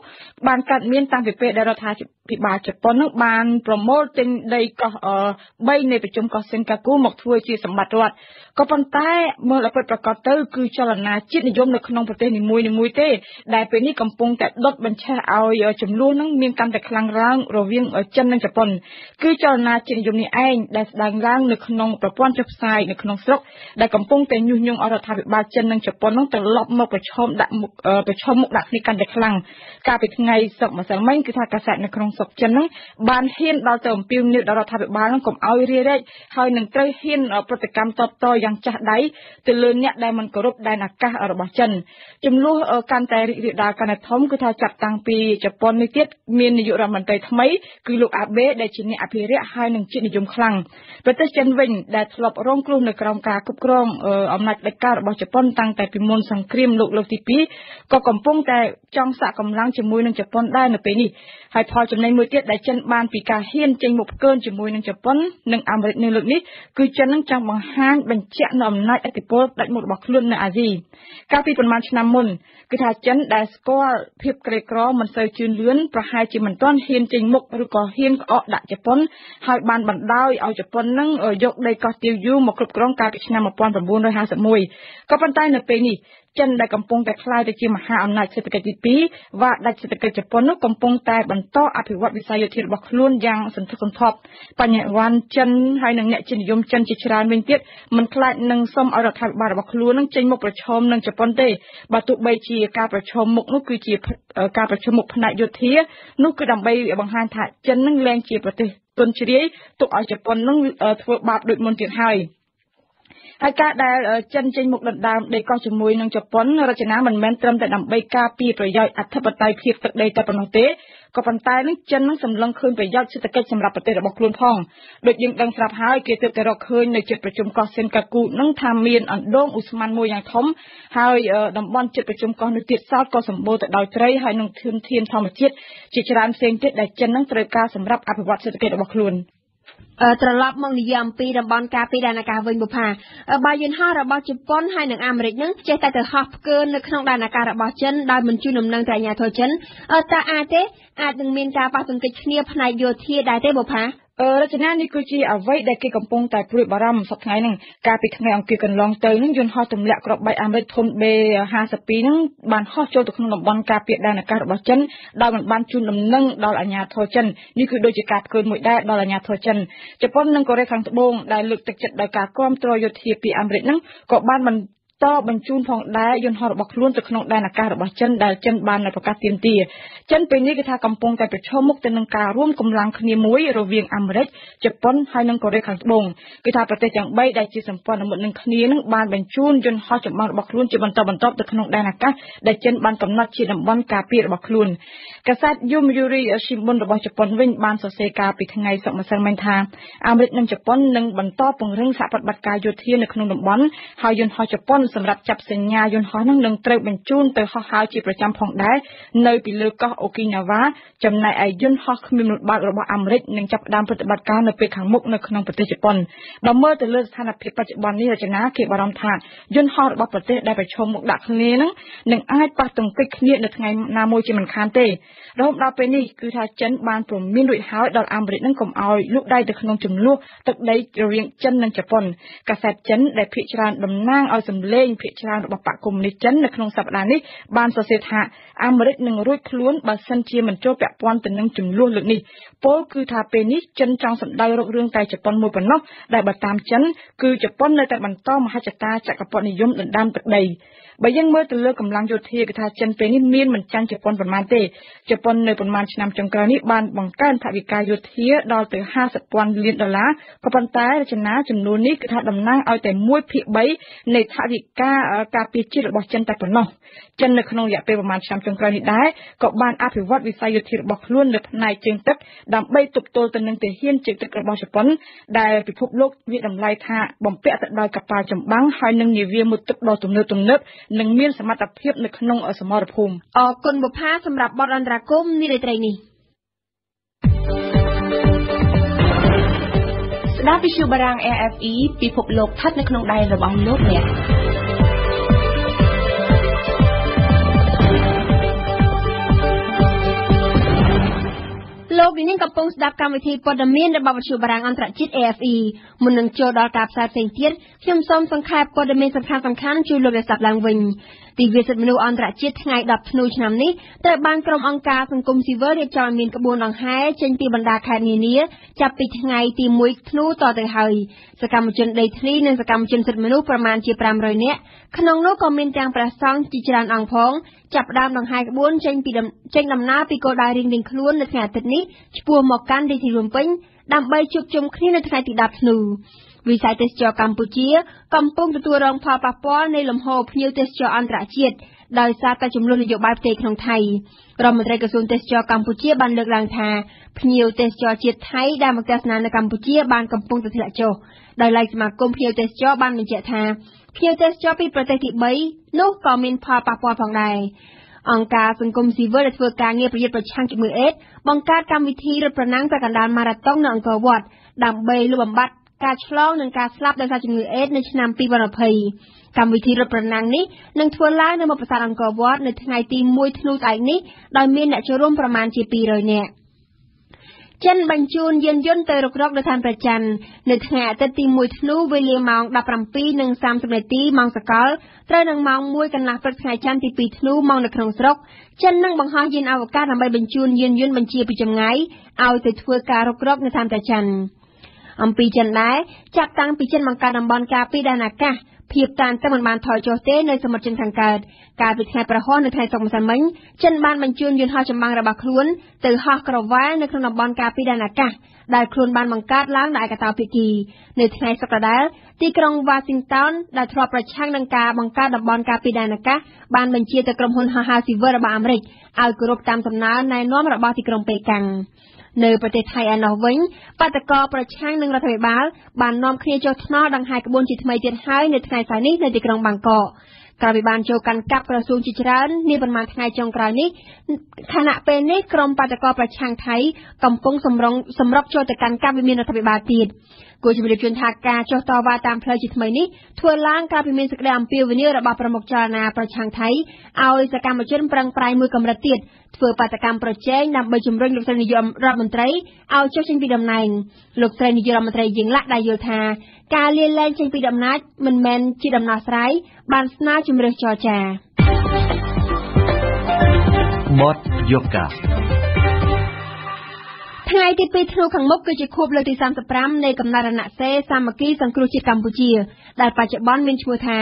បានកើតមានតាំងពីពេលដែលរដ្ឋាភិបាលជប៉ុននឹងបានប្រមូលទិញដីកោះ3នៃប្រជុំកោះសិនកាគូមកធ្វើជាសម្បត្តិរដ្ឋក៏ប៉ុន្តែមើលឲ្យពិតប្រាកដទៅគឺចលនាជាតិនិយមនៅក្នុងប្រទេសនីមួយៗទេដែលពេលនេះកំពុងតែដុតបញ្ឆេះឲ្យចំនួននឹងមានកាន់តែខ្លាំងឡើងរវាងចិននិងជប៉ុនគឺចលនាជាតិនិយមនេះឯងដែលស្ដែងឡើងនៅក្នុងប្រព័ន្ធចុះផ្សាយនៅក្នុងស្រុកដែលកំពុងតែញុះញង់រដ្ឋាភិបាលចិននិងជប៉ុននឹងត្រឡប់មកប្រឈមមុខដាក់គ្នាកាន់តែខ្លាំងកាលពីថ្ងៃសុក្រម្សិលមិញគឺថាកាសែតនៅក្នុងស្រុកចិននឹងបានហ៊ានដល់ទៅអំពាវនាវដល់រដ្ឋាភិបាលនឹងកុំឲ្យរារែកហើយនឹងត្រូវហ៊ានប្រតិកម្មតបតយ៉ាងចាស់ដៃទៅលើអ្នកដែលមិនគោរពដែនអាកាសរបស់ចិនចំនួនកាន់តែរីករាលដាលកាន់តែធំគឺថាចាប់តាំងពីជប៉ុននេះទៀតមាននាយករដ្ឋមន្ត្រីថ្មីគឺលោកអាបេដែលជាអ្នកអភិរក្សហើយនឹងជាតិនិយមខ្លាំងប្រទេសចិនវិញដែលធ្លាប់រងគ្រោះនៅក្រោមការគ្រប់គ្រងអំណាចផ្ដាច់ការរបស់ជប៉ុនតាំងតែពីមុនសង្គ្រាមលោកលើកទី2ក៏កំពុងតែចង់សាកកម្លាំងជាមួយនឹងជប៉ុនដែរនៅពេលនេះហើយផលចំណេញមួយទៀតដែលចិនបានពីការហ៊ានចេញមុខផ្កើនជាមួយនឹងជប៉ុននិងអាមេរិកនៅលើកនេះគឺចិននឹងចង់បង្ហាញបញ្ជាក់នូវអំណាចឥទ្ធិពលផ្ដាច់មុខរបស់ខ្លួននៅអាស៊ីកាលពីប្រមាណឆ្នាំមុនគឺថាចិនដែលស្គាល់ភាពក្រីក្រមិនសូវជឿនលឿនប្រហែលជាមិនទាន់ហ៊ានចេញមុខឬក៏ហ៊ានក្អកដាក់ជប៉ុនហើយបានបណ្ដោយឲ្យជប៉ុននឹងយកដីកោះទាវយូមកគ្រប់គ្រងកាលពីឆ្នាំ1951ក៏ប៉ុន្តែនៅពេលនេះចិនដែលកំពុងតែក្លាយទៅជាមហាអំណាចសេដ្ឋកិច្ចទី2vàដាច់សេដ្ឋកិច្ចជប៉ុននោះកំពុងតែបន្តអភិវឌ្ឍវិស័យយោធារបស់ខ្លួនយ៉ាងសន្ធឹកសន្ធាប់បញ្ញវន្តចិនហើយនិងអ្នកជាតិនិយមចិនជាច្រើនវិញទៀតមិនខ្លាចនឹងសុំឲ្យរដ្ឋាភិបាលរបស់ខ្លួននឹងចេញមុខប្រឈមនឹងជប៉ុនទេបើទោះបីជាការប្រឈមមុខនោះគឺជាការប្រឈមមុខផ្នែកយោធានោះគឺដើម្បីបង្ហាញថាចិននឹងលែងជាប្រទេសទន់ជ្រាយទុកឲ្យជប៉ុននឹងធ្វើបាបដូចមុនទៀតហើយ ហើយការដែលចិនចេញមុខដណ្ដើមដីកោះជាមួយនឹងជប៉ុនរចនាមិនមែនត្រឹមតែដើម្បីការពារប្រយោជន៍អធិបតេយ្យភាពទឹកដីតែប៉ុណ្ណោះទេក៏ប៉ុន្តែនឹងចិននឹងសម្លឹងឃើញប្រយោជន៍សេដ្ឋកិច្ចសម្រាប់ប្រទេសរបស់ខ្លួនផងដូចយើងដឹងស្រាប់ហើយគេទើបតែរកឃើញនៅជិតប្រជុំកោះសេនកាគូនឹងថាមានអណ្ដូងឧស្ម័នមួយយ៉ាងធំហើយតំបន់ជិតប្រជុំកោះនោះទៀតសោតក៏សម្បូរទៅដោយត្រីហើយនឹងធនធានធម្មជាតិជាច្រើនផ្សេងទៀតដែលចិននឹងត្រូវការសម្រាប់អភិវឌ្ឍសេដ្ឋកិច្ចរបស់ខ្លួនត្រឡប់មកនិយាយអំពីតំបន់ការពីដែនអាកាសវិញបុប្ផាបើយន្តហោះរបស់ជប៉ុនហើយនិងអាមេរិកនឹងចេះតែទៅហោះផ្កើនៅក្នុងដែនអាកាសរបស់ចិនដោយមិនជួយដំណឹងទៅអាជ្ញាធរចិនតើអាចនឹងមានការប៉ះទង្គិចគ្នាផ្នែកយោធាដែរទេបុប្ផារចនានេះគឺជាអ្វីដែលគេកំពុងតែព្រួយបារម្ភសប្តាហ៍ហ្នឹងកាលពីថ្ងៃអង្គារកន្លងទៅនឹងយន្តហោះទម្លាក់គ្រាប់បែកអាមេរិកធុន B-52 ហ្នឹងបានហោះចូលទៅក្នុងតំបន់ការពារដែនអាកាសរបស់ចិនដោយមិនបានជូនដំណឹងដល់អាជ្ញាធរចិននេះគឺដូចជាការផ្កើមួយដែរដល់អាជ្ញាធរចិនជប៉ុននិងកូរ៉េខាងត្បូងដែលលើកទឹកចិត្តដោយការគ្រប់គ្រងយោធាពីអាមេរិកហ្នឹងក៏បានបញ្ជូនផងដែរយន្តហោះរបស់ខ្លួនទៅក្នុងដែនអាកាសរបស់ចិនដែលចិនបានប្រកាសទាមទារចិនពេលនេះគេថាកំពុងតែប្រឈមមុខទៅនឹងការរួមកម្លាំងគ្នាមួយរវាងអាមេរិកជប៉ុនហើយនិងកូរ៉េខាងត្បូងគេថាប្រទេសទាំង3ដែលជាសម្ព័ន្ធមិត្តនឹងគ្នានឹងបានបញ្ជូនយន្តហោះចម្បាំងរបស់ខ្លួនជាបន្តបន្ទាប់ទៅក្នុងដែនអាកាសដែលចិនបានកំណត់ជាតំបន់ការពាររបស់ខ្លួនកាសែត Yomiuri Shimbun របស់ជប៉ុនវិញបានសរសេរការពីថ្ងៃសុក្រម្សិលមិញថាអាមេរិកនិងជប៉ុននឹងបន្តពង្រឹងសហប្រតិបត្តិការយោធានៅក្នុងតំបន់ហើយយន្តហោះជប៉ុនសម្រាប់ចាប់សញ្ញាយន្តហោះនឹងត្រូវបញ្ជូនទៅហោះហើរជាប្រចាំផងដែរនៅពីលើកោះអូគីណាវ៉ាចំណែកឯយន្តហោះគ្មានមនុស្សបាល់របស់អាមេរិកនឹងចាប់ផ្ដើមប្រតិបត្តិការនៅពេលខាងមុខនៅក្នុងប្រទេសជប៉ុនបើមើលទៅលើស្ថានភាពបច្ចុប្បន្ននេះរចនាគេបារម្ភថាយន្តហោះរបស់ប្រទេសដែលប្រឈមមុខដាក់គ្នានឹងអាចប៉ះទង្គិចគ្នានៅថ្ងៃណាមួយជាមិនខានទេរហូតដល់ពេលនេះគឺថាចិនបានព្រមានរួចហើយដល់អាមេរិកនឹងកុំឲ្យលូកដៃទៅក្នុងចំនួនទឹកដីរវាងចិននិងជប៉ុនកាសែតចិនដែលភាគច្រើនតំណាងឲ្យសម្លេងភាគច្រើនរបស់បកកុម្មុយនីសចិននៅក្នុងសប្តាហ៍នេះបានសរសេរថាអាមេរិកនឹងរួចខ្លួនបើសិនជាមិនចូលពាក់ព័ន្ធទៅនឹងចំនួនលើកនេះពោលគឺថាពេលនេះចិនចង់សម្ដៅរករឿងតែជប៉ុនមួយប៉ុណ្ណោះដែលបើតាមចិនគឺជប៉ុននៅតែបន្តមហិច្ឆតាចក្រពត្តិនិយមដណ្ដើមទឹកដីបើយើងមើលទៅលើកម្លាំងយោធាគឺថាចិនពេលនេះមានមិនចាញ់ជប៉ុនប៉ុន្មានទេជប៉ុននៅប្រមាណឆ្នាំចុងក្រោយនេះបានបង្កើនថវិកាយោធាដល់ទៅ$50,000 លានក៏ប៉ុន្តែរចនាចំនួននេះគឺថាតំណាងឲ្យតែ 1/3 នៃថវិកាការពារជាតិរបស់ចិនតែប៉ុណ្ណោះចិននៅក្នុងរយៈពេលប្រមាណឆ្នាំចុងក្រោយនេះដែរក៏បានអភិវឌ្ឍវិស័យយោធារបស់ខ្លួននៅផ្នែកជើងទឹកដើម្បីទប់ទល់ទៅនឹងទាហានជើងទឹករបស់ជប៉ុនដែលពិភពលោកវាតម្លៃថាបំពាក់ទៅដោយកប៉ាល់ចម្បាំងហើយនិងនាវាមុតទឹកដ៏ទំនើបនិងមានសមត្ថភាពនៅក្នុងសមរភូមិអរគុណបុប្ផាសម្រាប់បទអន្តរាគមន៍នារីត្រីនេះស្ដាប់វិទ្យុបារាំង RFE ពិភពលោកស្ថិតនៅក្នុងដៃរបស់លោកអ្នកលោកនាងកំពុងស្ដាប់កម្មវិធីព័ត៌មានរបស់វិទ្យុបារាំងអន្តរជាតិ AFE មុននឹងចូលដល់ការផ្សាយផ្សេងទៀតខ្ញុំសូមសង្ខេបព័ត៌មានសំខាន់ៗជួយលោកអ្នកស្ដាប់ឡើងវិញទិវាសិទ្ធិមនុស្សអន្តរជាតិថ្ងៃ10ធ្នូឆ្នាំនេះត្រូវបានក្រុមអង្គការសង្គមស៊ីវិលរៀបចំឲ្យមានក្បួនដង្ហែចេញពីបណ្ដាខេត្តនានាចាប់ពីថ្ងៃទី1ធ្នូតទៅហើយសកម្មជនដីធ្លីនិងសកម្មជនសិទ្ធិមនុស្សប្រមាណជា500នាក់ក្នុងនោះក៏មានទាំងព្រះសង្ឃជាច្រើនអង្គផងចាប់ផ្ដើមដង្ហែក្បួនចេញដំណើរពីគោលដៅរៀងៗខ្លួននៅថ្ងៃអាទិត្យនេះឆ្ពោះមកកាន់រាជធានីភ្នំពេញដើម្បីជួបជុំគ្នានៅថ្ងៃទី10ធ្នូវិស័យទេសចរកម្ពុជាកំពុងទទួលរងផលប៉ះពាល់នៃលំហូរភ្ញៀវទេសចរអន្តរជាតិដោយសារតែចំនួននយោបាយផ្ទៃក្នុងថៃរដ្ឋមន្ត្រីក្រសួងទេសចរកម្ពុជាបានលើកឡើងថាភ្ញៀវទេសចរជាតិថៃដែលមកទស្សនានៅកម្ពុជាបានកំពុងតែធ្លាក់ចុះដោយឡែកសមាគមភ្ញៀវទេសចរបានបញ្ជាក់ថាភ្ញៀវទេសចរពីប្រទេសទី3នោះក៏មានផលប៉ះពាល់ផងដែរអង្គការសង្គមស៊ីវិលដែលធ្វើការងារប្រយុទ្ធប្រឆាំងជំងឺអេដស៍បង្កើតកម្មវិធីរត់ប្រណាំងប្រកាសដានម៉ារ៉ាតុងនៅអង្គរវត្តដើម្បីលុបបំបាត់ការឆ្លងនិងការស្លាប់ដោយសារជំងឺអេដស៍នៅឆ្នាំ2020កម្មវិធីរត់ប្រណាំងនេះនឹងធ្វើឡើងនៅមុខប្រាសាទអង្គរវត្តនៅថ្ងៃទី1ធ្នូស្អែកនេះដោយមានអ្នកចូលរួមប្រមាណជា200នាក់ចិនបញ្ជូនយានយន្តទៅរុករកនៅឋានព្រះច័ន្ទនៅថ្ងៃអាទិត្យទី1ធ្នូវេលាម៉ោង 17:30 នាទីម៉ោងសកលត្រូវនឹងម៉ោង 1 កន្លះព្រឹកថ្ងៃច័ន្ទទី2ធ្នូម៉ោងនៅក្នុងស្រុកចិននឹងបង្ហោះយានអវកាសដើម្បីបញ្ជូនយានយន្តបញ្ជាពីចម្ងាយឲ្យទៅធ្វើការរុករកនៅឋានព្រះច័ន្ទអំពីចិនដែរចាប់តាំងពីចិនបង្កើតតំបន់ការពារដែនអាកាស ភាពតានតឹងមិនបានថយចុះទេនៅសមុទ្រចិនខាងកើតកាលពីថ្ងៃប្រហោះនៅថ្ងៃសុក្រម្សិលមិញចិនបានបញ្ជូនយន្តហោះចម្បាំងរបស់ខ្លួនទៅហោះក្រវ៉ានៅក្នុងតំបន់ការពារដែនអាកាសដែលខ្លួនបានបង្កើតឡើងដោយកតោភាគីនៅថ្ងៃសុក្រដដែលទីក្រុង Washington ដែលធ្លាប់ប្រឆាំងនឹងការបង្កើតតំបន់ការពារដែនអាកាសបានបញ្ជាទៅក្រុមហ៊ុនហោះហើរស៊ីវិលរបស់អាមេរិកឲ្យគោរពតាមសំណើណែនាំរបស់ទីក្រុងប៉េកាំងនៅប្រទេសថៃឯណោះវិញបាតកោប្រឆាំងនឹងរដ្ឋាភិបាលបាននាំគ្នាចុះថ្នល់ដង្ហែក្បួនជាថ្មីទៀតហើយនៅថ្ងៃស្អែកនេះនៅទីក្រុងបាងកកក្រោយពីបានចូលកាន់កាប់ក្រសួងជាច្រើននាប្រមាណថ្ងៃចុងក្រោយនេះខណៈពេលនេះក្រុមបាតកោប្រឆាំងថៃកំពុងសម្រុកចូលទៅកាន់កាប់វិមានរដ្ឋាភិបាលទៀតគួរជំរាបជូនថាការចុះតវ៉ាតាមផ្លូវជាថ្មីនេះធ្វើឡើងក្រោយពីមានសេចក្តីអំពាវនាវរបស់ប្រមុខចលនាប្រឆាំងថៃឲ្យសកម្មជនប្រឹងប្រែងមួយកម្រិតទៀតធ្វើបាតកម្មប្រជែងដើម្បីជំរុញលោកស្រីនាយករដ្ឋមន្ត្រីឲ្យចុះចេញពីតំណែងលោកស្រីនាយករដ្ឋមន្ត្រីយីងឡាក់ដែលយល់ថាការលាលែងចេញពីតំណែងមិនមែនជាដំណោះស្រាយបានស្នើជំរឿសចរចាបទយោកាថ្ងៃទី2ធ្នូខាងមុខគឺជាខួបលើកទី35នៃកំណើតរណសេរសាមគ្គីសង្គ្រោះជាតិកម្ពុជាដែលបច្ចុប្បន្នមានឈ្មោះថា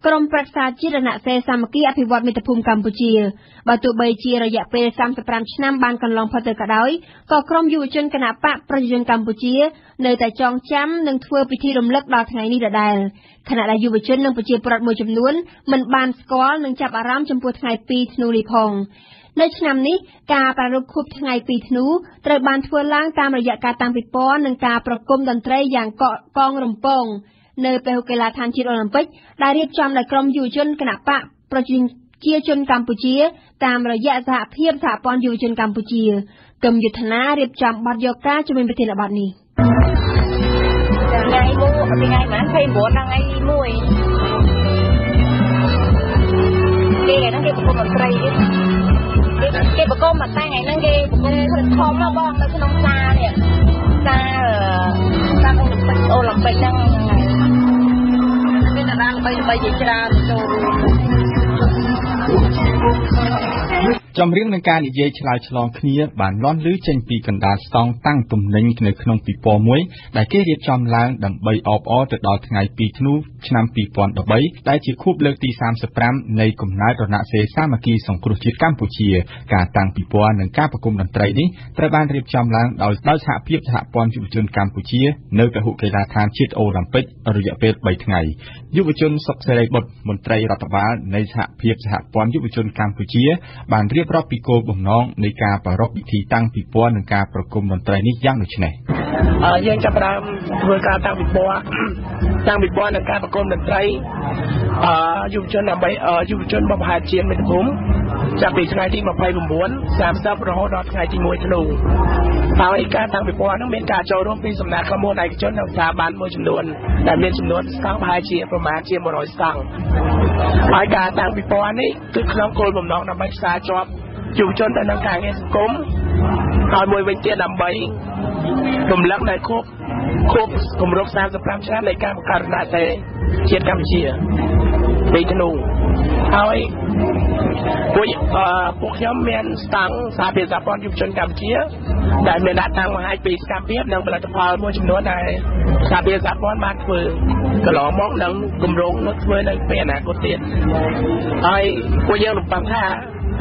ក្រុមប្រឹក្សាជាតិរណសេរសាមគ្គីអភិវឌ្ឍមាតុភូមិកម្ពុជាបើទោះបីជារយៈពេល35ឆ្នាំបានកន្លងផុតទៅក៏ដោយក៏ក្រុមយុវជនគណបកប្រជាជនកម្ពុជានៅតែចងចាំនិងធ្វើពិធីរំលឹកដល់ថ្ងៃនេះដដែលខណៈដែលយុវជននិងប្រជាពលរដ្ឋមួយចំនួនមិនបានស្គាល់និងចាប់អារម្មណ៍ចំពោះថ្ងៃ2ធ្នូនេះផងនៅឆ្នាំនេះការប្រារព្ធខួបថ្ងៃ2ធ្នូត្រូវបានធ្វើឡើងតាមរយៈការតាំងពិព័រណ៍និងការប្រគំតន្ត្រីយ៉ាងកងរំពងនៅពហុកីឡដ្ឋានជាតិអូឡ িম্প ិកដែលរៀបចំដោយក្រុមយុវជនគណបកប្រជាជនកម្ពុជាតាមរយៈសហភាពសហព័ន្ធយុវជនកម្ពុជាគឹមយុទ្ធនារៀបចំបទយកការជំនាញប្រធានបទនេះថ្ងៃម៉ាន29ថ្ងៃ1គេហ្នឹងគេប្រគំតន្ត្រីគេប្រគំមកតែថ្ងៃហ្នឹងគេប្រគំធំមកបងនៅក្នុងសាលនេះសាអូឡ িম্প ិកហ្នឹងមានតារាល្បីជាច្រើនចូលចម្រៀងនឹងការនិយាយឆ្លើយឆ្លងគ្នាបានលាន់ឮចេញពីកណ្ដាលស្តង់តាំងទំនិញនៅក្នុងពិព័រណ៍មួយដែលគេរៀបចំឡើងដើម្បីអបអរទៅដល់ថ្ងៃ2ធ្នូឆ្នាំ2013ដែលជាខួបលើកទី35នៃកំណើតរណសេរសាមគ្គីសង្គ្រោះជាតិកម្ពុជាការតាំងពិព័រណ៍និងការប្រគំតន្ត្រីនេះត្រូវបានរៀបចំឡើងដោយសហភាពសហព័ន្ធយុវជនកម្ពុជានៅពហុកីឡដ្ឋានជាតិអូឡ িম্প ិករយៈពេល3ថ្ងៃយុវជនសុកសេរីបុត្រមន្ត្រីរដ្ឋបាលនៃសហភាពសហព័ន្ធយុវជនកម្ពុជាបានរៀបរាប់ពីគោលបំណងនៃការប្រារព្ធពិធីតាំងពិព័រណ៍និងការប្រគំតន្ត្រីនេះយ៉ាងដូចនេះយើងចាប់ផ្ដើមធ្វើការតាំងពិព័រណ៍និងការប្រគំតន្ត្រីយុវជនដើម្បីយុវជនបរិហាជាតិមាតុភូមិចាប់ពីថ្ងៃទី29 30រហូតដល់ថ្ងៃទី1ធ្នូហើយការតាំងពិព័រណ៍នោះមានការចូលរួមពីសំណាក់ក្រុមហ៊ុនឯកជននិងស្ថាប័នមួយចំនួនដែលមានចំនួនស្តង់ប្រហែលជាប្រមាណជា100ស្តង់ហើយការតាំងពិព័រណ៍នេះគឺក្នុងគោលបំណងដើម្បីផ្សារភ្ជាប់យុវជនទៅនឹងការងារសង្គមហើយមួយវិញទៀតដើម្បីរំលឹកនៅខួបគម្រប់35ឆ្នាំនៃការបង្កើតរណសេរជាតិកម្ពុជា2ធ្នូហើយពួកខ្ញុំមានស្តង់សហភាពសហព័ន្ធយុវជនកម្ពុជាដែលមានដាក់តាំងបង្ហាញពីសកម្មភាពនិងផលិតផលមួយចំនួនដែលសហភាពសហព័ន្ធបានធ្វើកន្លងមកនិងគម្រោងនឹងធ្វើនៅពេលអនាគតទៀតហើយពួកយើងរំពឹងថា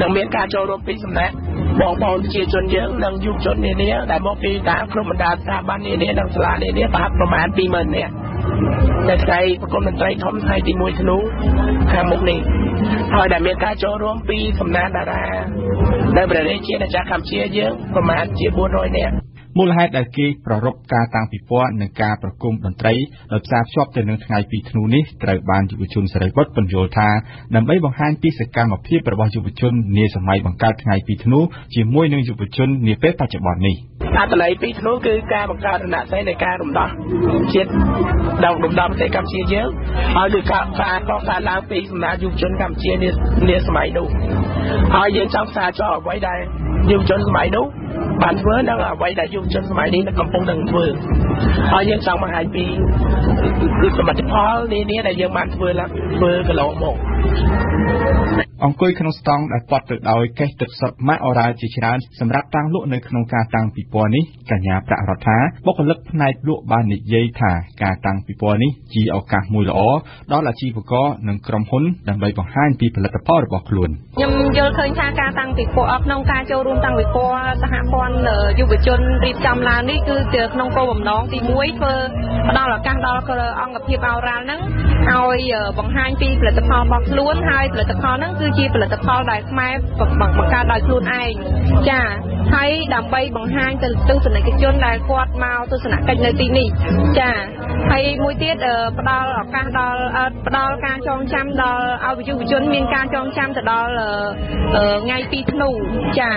នឹងមានការចូលរួមពីសំណាក់បងប្អូនប្រជាជនយើងនិងយុវជននានាដែលមកពីតាមក្រុមបណ្ដាស្ថាប័ននានានិងសាលានានាប្រមាណ 20,000 នាក់នៅថ្ងៃប្រគំតន្ត្រីធំថ្ងៃទី1ធ្នូខាងមុខនេះហើយដែលមានការចូលរួមពីសំណាក់តារានៅប្រទេសជាតិអាចារ្យកម្ពុជាយើងប្រមាណជា400នាក់មូលហេតុដែលគេប្រារព្ធការតាំងពិព័រណ៍និងការប្រគំតន្ត្រីដោយផ្សារភ្ជាប់ទៅនឹងថ្ងៃ2ធ្នូនេះត្រូវបានយុវជនសេរីបុត្របញ្យល់ថាដើម្បីបង្ហាញពីសកម្មភាពរបស់យុវជននាសម័យបង្កើតថ្ងៃ2ធ្នូជាមួយនឹងយុវជននាពេលបច្ចុប្បន្ននេះអត្ថន័យ2ធ្នូគឺការបង្កើតរណសេរនៃការរំដោះជាតិដល់រំដោះប្រទេសកម្ពុជាយើងហើយគឺការកសាងឡើងពីសំណាក់យុវជនកម្ពុជានាសម័យនោះហើយយើងចង់ផ្សារភ្ជាប់អ្វីដែលយុវជនសម័យនោះបានធ្វើនិងអ្វីដែលយុវជនសម័យនេះកំពុងនឹងធ្វើហើយយើងចង់បង្ហាញពីសមិទ្ធផលនានាដែលយើងបានធ្វើកន្លងមក អង្គុយក្នុងស្តង់ដែលប៉ត់ទៅដោយកេះទឹកសុទ្ធម៉ាក់អូរ៉ាជាច្រើនសម្រាប់តាំងលក់នៅក្នុងការតាំងពិព័រណ៍នេះកញ្ញាប្រាក់រដ្ឋាបុគ្គលិកផ្នែកលក់បាននិយាយថាការតាំងពិព័រណ៍នេះជាឱកាសមួយល្អដល់អាជីវករនិងក្រុមហ៊ុនដើម្បីបង្ហាញពីផលិតផលរបស់ខ្លួនខ្ញុំយល់ឃើញថាការតាំងពិព័រណ៍ក្នុងការចូលរួមតាំងពិព័រណ៍សហព័ន្ធយុវជនរៀបចំឡើងនេះគឺជាក្នុងគោលបំណងទី1ធ្វើផ្ដល់ឱកាសដល់អង្គភាពអូរ៉ាល់ហ្នឹងឲ្យបង្ហាញពីផលិតផលរបស់ខ្លួនហើយផលិតផលហ្នឹងគឺជាផលិតផលដែលខ្មែរបង្កើតដោយខ្លួនឯងចាហើយដើម្បីបង្ហាញទៅទស្សនិកជនដែលគាត់មកទស្សនកិច្ចនៅទីនេះចាហើយមួយទៀតផ្ដល់ឱកាសដល់ផ្ដល់ការចងចាំដល់ឲ្យយុវជនមានការចងចាំទៅដល់ថ្ងៃ2ធ្នូចា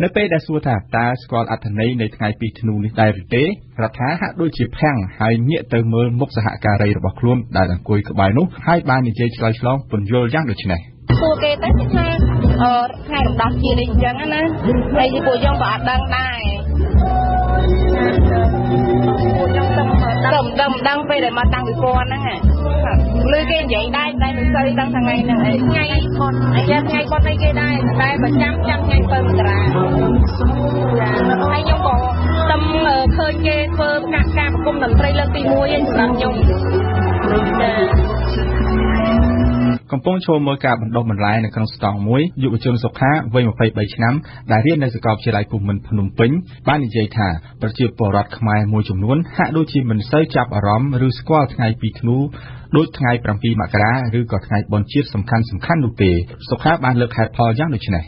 នៅពេលដែលសួរថាតើស្គាល់អត្ថន័យនៃថ្ងៃ2ធ្នូនេះដែរឬទេរដ្ឋាហាក់ដូចជាភាំងហើយងាកទៅមើលមុខសហការីរបស់ខ្លួនដែលអង្គុយក្បែរនោះហើយបាននិយាយឆ្លើយឆ្លងពន្យល់យ៉ាងដូចនេះសួរគេទៅថាថ្ងៃរំដោះជាតិនេះអញ្ចឹងណាហើយពួកយើងក៏អត់ដឹងដែរពួកយើងដឹងពេលដែលមកតាំងពិព័រណ៍ហ្នឹងឮគេនិយាយដែរតែមិនសូវដឹងថ្ងៃហ្នឹងថ្ងៃបុណ្យអាយ៉ាថ្ងៃបុណ្យអីគេដែរតែប្រចាំថ្ងៃ7មករាហើយខ្ញុំក៏tâmឃើញគេធ្វើការប្រគំតន្ត្រីលើកទី1ឯងសម្រាប់ខ្ញុំកំពុងចូលមើលការបណ្ដុះបន្លែនៅក្នុងស្តង់មួយយុវជនសុខាវ័យ23ឆ្នាំដែលរៀននៅសាកលវិទ្យាល័យភូមិន្ទភ្នំពេញបាននិយាយថាប្រជាពលរដ្ឋខ្មែរមួយចំនួនហាក់ដូចជាមិនសូវចាប់អារម្មណ៍ឬស្គាល់ថ្ងៃ2ធ្នូដូចថ្ងៃ7មករាឬក៏ថ្ងៃបុណ្យជាតិសំខាន់នោះទេសុខាបានលើកហេតុផលយ៉ាងដូចនេះ2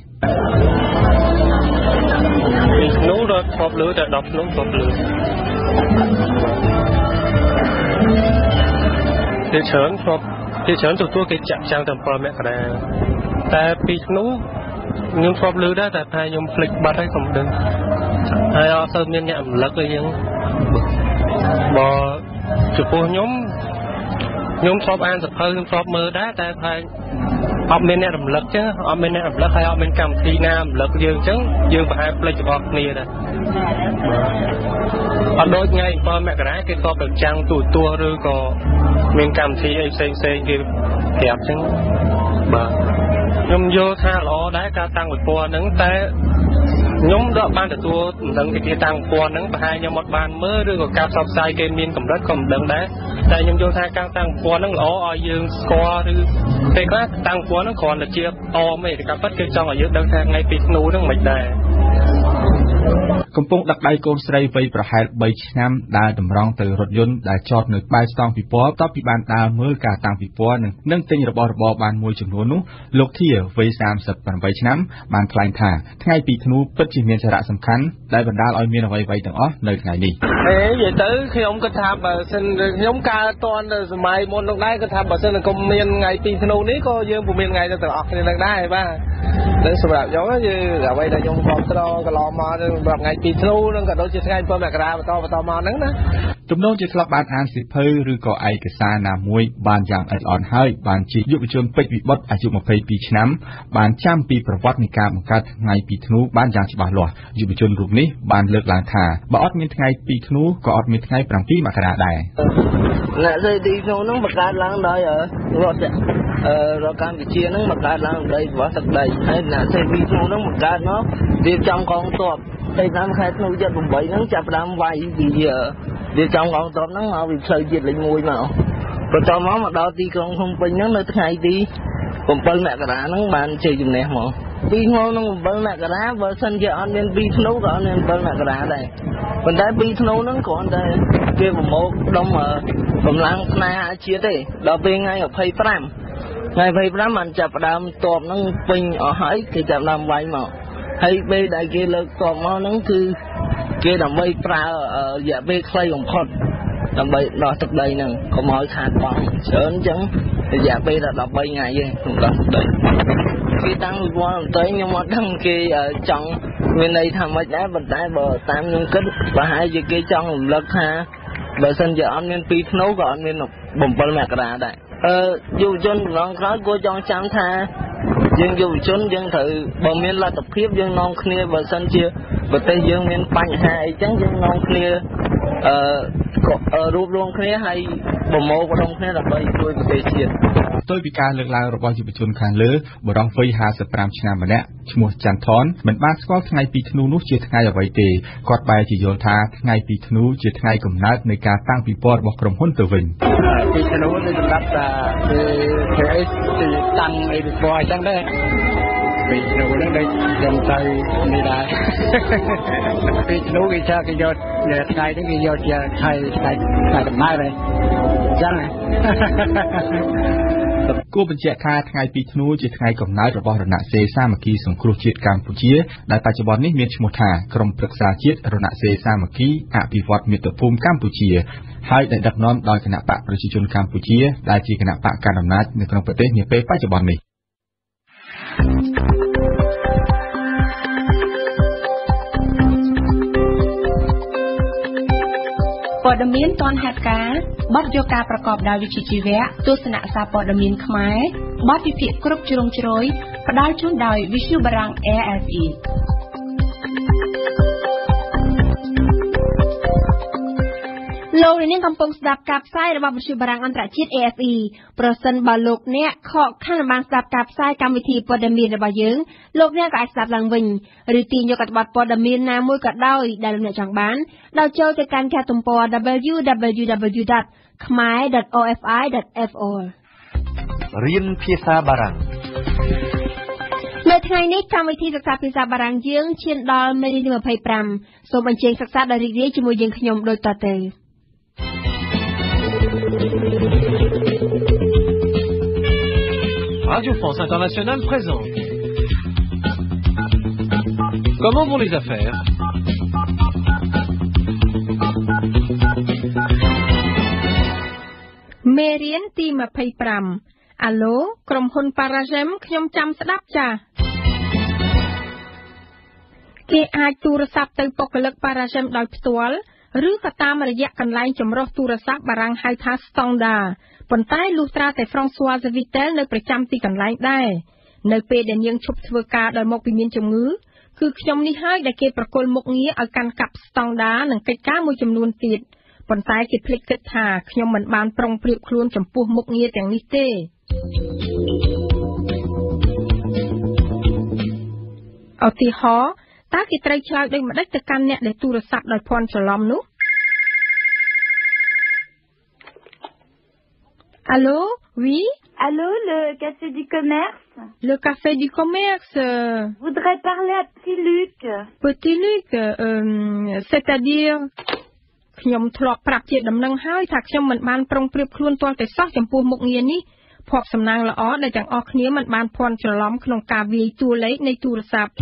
ធ្នូដល់ធ្លាប់លើតែ10ធ្នូធ្លាប់លើគេច្រើនទទួលគេចាក់ចាំងតែ7មករាតែ2ធ្នូខ្ញុំធ្លាប់លើដែរតែថាខ្ញុំភ្លេចបាត់ហើយខ្ញុំដឹងហើយអត់សូវមានអ្នករំលឹកអីចឹងបើចំពោះខ្ញុំធ្លាប់អានសភៅខ្ញុំធ្លាប់មើលដែរតែថាអត់មានអ្នករំលឹកចឹងអត់មានអ្នករំលឹកហើយអត់មានកម្មវិធីណារំលឹកយើងចឹងយើងប្រហែលភ្លេចរបស់គ្នាដែរអត់ដូចថ្ងៃ7មករាគេធ្លាប់ទៅចាំងទូឬក៏មានកម្មវិធីអីផ្សេងគេប្រាប់ចឹងបាទខ្ញុំយល់ថាល្អដែរការតាំងពិព័រណ៍ហ្នឹងតែខ្ញុំដល់បានទទួលមិនដឹងពីគេតាំងពិព័រណ៍ហ្នឹងប្រហែលខ្ញុំអត់បានមើលឬក៏ការផ្សព្វផ្សាយគេមានកម្រិតក៏មិនដឹងដែរតែខ្ញុំយល់ថាការតាំងពិព័រណ៍ហ្នឹងល្អឲ្យយើងស្គាល់ឬពេលខ្លះតាំងពិព័រណ៍ហ្នឹងគ្រាន់តែជាអមទេការពិតគេចង់ឲ្យយើងដឹងថាថ្ងៃ2ធ្នូហ្នឹងមិនដែរកំពុងដឹកដៃកូនស្រីវ័យប្រហែល3ឆ្នាំដើរតម្រង់ទៅរថយន្តដែលចតនៅក្បែរស្តង់ពិព័រណ៍តបពីបានដើរមើលការតាំងពិព័រណ៍និងទិញរបស់របរបានមួយចំនួននោះលោកធាវ័យ38ឆ្នាំបានថ្លែងថាថ្ងៃ2ធ្នូពិតជាមានសារៈសំខាន់ដែលបណ្ដាលឲ្យមានអ្វីៗទាំងអស់នៅថ្ងៃនេះនិយាយទៅខ្ញុំគិតថាបើសិនខ្ញុំកើតតននៅសម័យមុននោះដែរគិតថាបើសិនគុំមានថ្ងៃ2ធ្នូនេះក៏យើងពុំមានថ្ងៃទៅទាំងអស់គ្នានឹងដែរបាទតែសម្រាប់ខ្ញុំយើងអ្វីដែលខ្ញុំគ្រប់គ្រងកន្លងមកសម្រាប់ថ្ងៃ2ធ្នូនឹងក៏ដូចជាថ្ងៃ7មករាបន្តមកហ្នឹងណាទំនងជាធ្លាប់បានអានសៀវភៅឬក៏ឯកសារណាមួយបានយ៉ាងល្អិតល្អន់ហើយបានជាយុវជនពេជ្រវិបុត្រអាយុ22ឆ្នាំបានចាំពីប្រវត្តិនៃការបង្កើតថ្ងៃ2ធ្នូបានយ៉ាងច្បាស់លាស់យុវជនរូបនេះបានលើកឡើងថាបើអត់មានថ្ងៃ2ធ្នូក៏អត់មានថ្ងៃ7មករាដែរអ្នកស្រីទីធ្នូហ្នឹងបង្កើតឡើងដោយរដ្ឋកម្ពុជាហ្នឹងបង្កើតឡើងដោយរបស់ទឹកដីហើយអ្នកស្រី2ធ្នូហ្នឹងបង្កើតមករៀបចំកងទ័ពតែតាមខែធ្នូ78ហ្នឹងចាប់ផ្ដើមវាយពីរៀបចំកងទ័ពហ្នឹងមកពីផ្លូវជាតិលេខ1មកបន្តមកដល់ទីក្រុងភ្នំពេញហ្នឹងនៅថ្ងៃទី7មករាហ្នឹងបានជ័យជំនះមក2ធ្នូនឹង7មករាបើសិនជាអត់មាន2ធ្នូក៏អត់មាន7មករាដែរប៉ុន្តែ2ធ្នូហ្នឹងគ្រាន់តែគេប្រមូលដុំកម្លាំងផ្នែកអាជាតិទេដល់ពេលថ្ងៃ25បានចាប់ផ្ដើមទ័ពហ្នឹងពេញអស់ហើយគេចាប់ដើមវាយមកហើយពេលដែលគេលើកទ័ពមកហ្នឹងគឺគេដើម្បីប្រើរយៈពេលខ្លីបំផុតដើម្បីដោះទឹកដីហ្នឹងកុំឲ្យខាតបង់ច្រើនអញ្ចឹងរយៈពេលដល់13ថ្ងៃទេក្នុងដោះទឹកដីគេតាំងពីវត្តតែខ្ញុំអត់ដឹងគេចង់មានន័យថាម៉េចដែរប៉ុន្តែបើតាមខ្ញុំគិតប្រហែលជាគេចង់រំលឹកថាបើសិនជាអត់មាន2ធ្នូក៏អត់មាន7មករាដែរយុវជនម្ដងក្រោយគួរចងចាំថាយើងយុវជនយើងត្រូវបើមានលទ្ធភាពយើងនាំគ្នាបើសិនជាប្រទេសយើងមានបញ្ហាអីចឹងយើងនាំគ្នារួបរวมគ្នាហើយប្រមូលផ្ដុំគ្នាដើម្បីជួយប្រទេសជាតិ ផ្ទុយពីការលើកឡើងរបស់យុវជនខាងលើបរិសុទ្ធវ័យ55ឆ្នាំម្នាក់ឈ្មោះច័ន្ទថនមិនបានស្គាល់ថ្ងៃ2ធ្នូនោះជាថ្ងៃអ្វីទេគាត់បែរជាយល់ថាថ្ងៃ2ធ្នូជាថ្ងៃកំណើតនៃការតាំងពិព័រណ៍របស់ក្រុមហ៊ុនទៅវិញ2ធ្នូនេះសម្រាប់តែគេអីតាំងអីពិព័រណ៍អញ្ចឹងដែរ2ធ្នូនេះដូចខ្ញុំទៅនេះដែរ2ធ្នូគេថាគេយកថ្ងៃនេះគេយកជាថ្ងៃកំណើតហើយអញ្ចឹងគួរបញ្ជាក់ថាថ្ងៃ2ធ្នូជាថ្ងៃកំណើតរបស់រណសិរ្សសាមគ្គីសង្គ្រោះជាតិកម្ពុជាដែលបច្ចុប្បន្ននេះមានឈ្មោះថាក្រុមប្រឹក្សាជាតិរណសិរ្សសាមគ្គីអភិវឌ្ឍមាតុភូមិកម្ពុជាហើយដែលដឹកនាំដោយគណៈបកប្រជាជនកម្ពុជាដែលជាគណៈបកកណ្ដាលអំណាចនៅក្នុងប្រទេសនាពេលបច្ចុប្បន្ននេះព័ត៌មានទាន់ហេតុការណ៍បទយកការប្រកបដោយវិជ្ជាជីវៈទស្សនៈសារព័ត៌មានខ្មែរបទវិភាគគ្រប់ជ្រុងជ្រោយផ្ដល់ជូនដោយវិទ្យុបារាំង AFE លោកនាងកំពុងស្ដាប់ការផ្សាយរបស់វិទ្យុបារាំងអន្តរជាតិ AFE ប្រសិនបើលោកអ្នកខកខានបានស្ដាប់ការផ្សាយកម្មវិធីព័ត៌មានរបស់យើងលោកអ្នកក៏អាចស្ដាប់ឡើងវិញឬទាញយកអត្ថបទព័ត៌មានណាមួយក៏ដោយដែលលោកអ្នកចង់បានដោយចូលទៅកាន់គេហទំព័រ www.khmer.ofi.fr រៀនភាសាបារាំងនៅថ្ងៃនេះកម្មវិធីសិក្សាភាសាបារាំងយើងឈានដល់មេរៀនទី25សូមអញ្ជើញសិក្សាដោយរីករាយជាមួយយើងខ្ញុំដូចតទៅRadio France Internationale présente. Comment vont les affaires? Mérienទី25 Allô ក្រុមហ៊ុន Paragem ខ្ញុំចាំស្ដាប់ចា៎គេអាចទូរស័ព្ទទៅបុគ្គលិក Paragem ដោយផ្ទាល់ឬក៏តាមរយៈកន្លែងចម្រុះទូរស័ព្ទបារាំងហៅថា Standard ប៉ុន្តែលុះត្រាតែ Françoise Vitel នៅប្រចាំទីកន្លែងដែរនៅពេលដែលនាងឈប់ធ្វើការដោយមកពីមានជំងឺគឺខ្ញុំនេះហើយដែលគេប្រគល់មុខងារឲ្យកាន់កាប់ Standard និងកិច្ចការមួយចំនួនទៀតប៉ុន្តែគេភ្លេចគិតថាខ្ញុំមិនបានប្រុងប្រៀបខ្លួនចំពោះមុខងារទាំងនេះទេឧទាហរណ៍តើគេត្រូវឆ្លើយដូចម្ដេចទៅកាន់អ្នកដែលទូរស័ព្ទដោយភ័ន្តច្រឡំនោះ Allô oui Allô le café du commerce Le café du commerce Voudrais parler à Petit Luc Petit Luc c'est-à-dire ខ្ញុំធ្លាប់ប្រាប់ជាដំណឹងហើយថាខ្ញុំមិនបានប្រុងប្រៀបខ្លួនទាល់តែសោះចំពោះមុខងារនេះភ័ព្វសំណាងល្អដែលទាំងអស់គ្នាមិនបានភ័ន្តច្រឡំក្នុងការវាយតួលេខនៃទូរស័ព្ទ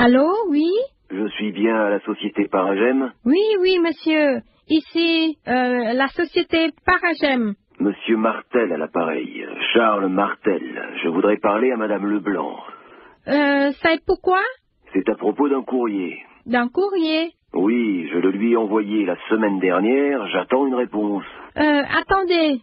Allô, oui Je suis bien à la société Paragem Oui, oui, monsieur. Ici, la société Paragem. Monsieur Martel à l'appareil. Charles Martel. Je voudrais parler à Madame Leblanc. C'est pourquoi C'est à propos d'un courrier. D'un courrier Oui, je le lui ai envoyé la semaine dernière. J'attends une réponse. Attendez.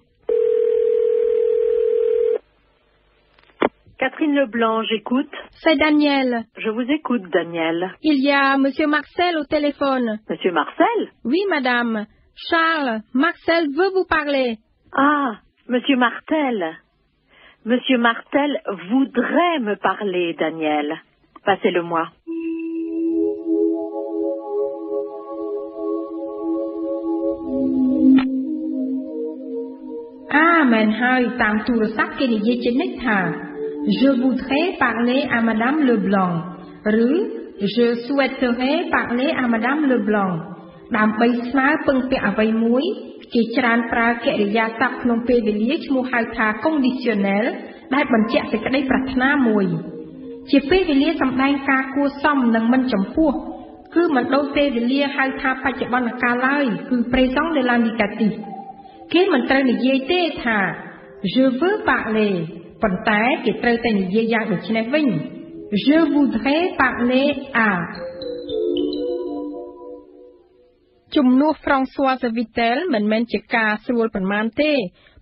Catherine Leblanc, j'écoute. C'est Daniel. Je vous écoute, Daniel. Il y a Monsieur Marcel au téléphone. Monsieur Marcel? Oui, madame. Charles, Marcel veut vous parler. Ah, Monsieur Martel. Monsieur Martel voudrait me parler, Daniel. Passez-le-moi. Ah, men hai tam tu sắc ke ni ye chenik tha. Je voudrais parler à Madame Leblanc. Rứ, je souhaiterais parler à Madame Leblanc. ដើម្បីស្នើពឹងពាក់អ្វីមួយគេច្រើនប្រើកិរិយាសព្ទក្នុងពេលវេលាឈ្មោះហៅថា conditionnel ដែលបញ្ជាក់សេចក្តីប្រាថ្នាមួយជាពេលវេលាសម្ដែងការគួរសមនិងមិនចំពោះគឺមិនដូចពេលវេលាហៅថាបច្ចុប្បន្នកាលឡើយគឺ présent de l'indicatif គេមិនត្រូវនិយាយទេថា je veux parler ប៉ុន្តែគេត្រូវតែនិយាយយ៉ាងដូចនេះវិញ je voudrais parler àជំនួស Françoise Vitel មិនមែនជាការស្រួលប៉ុន្មានទេ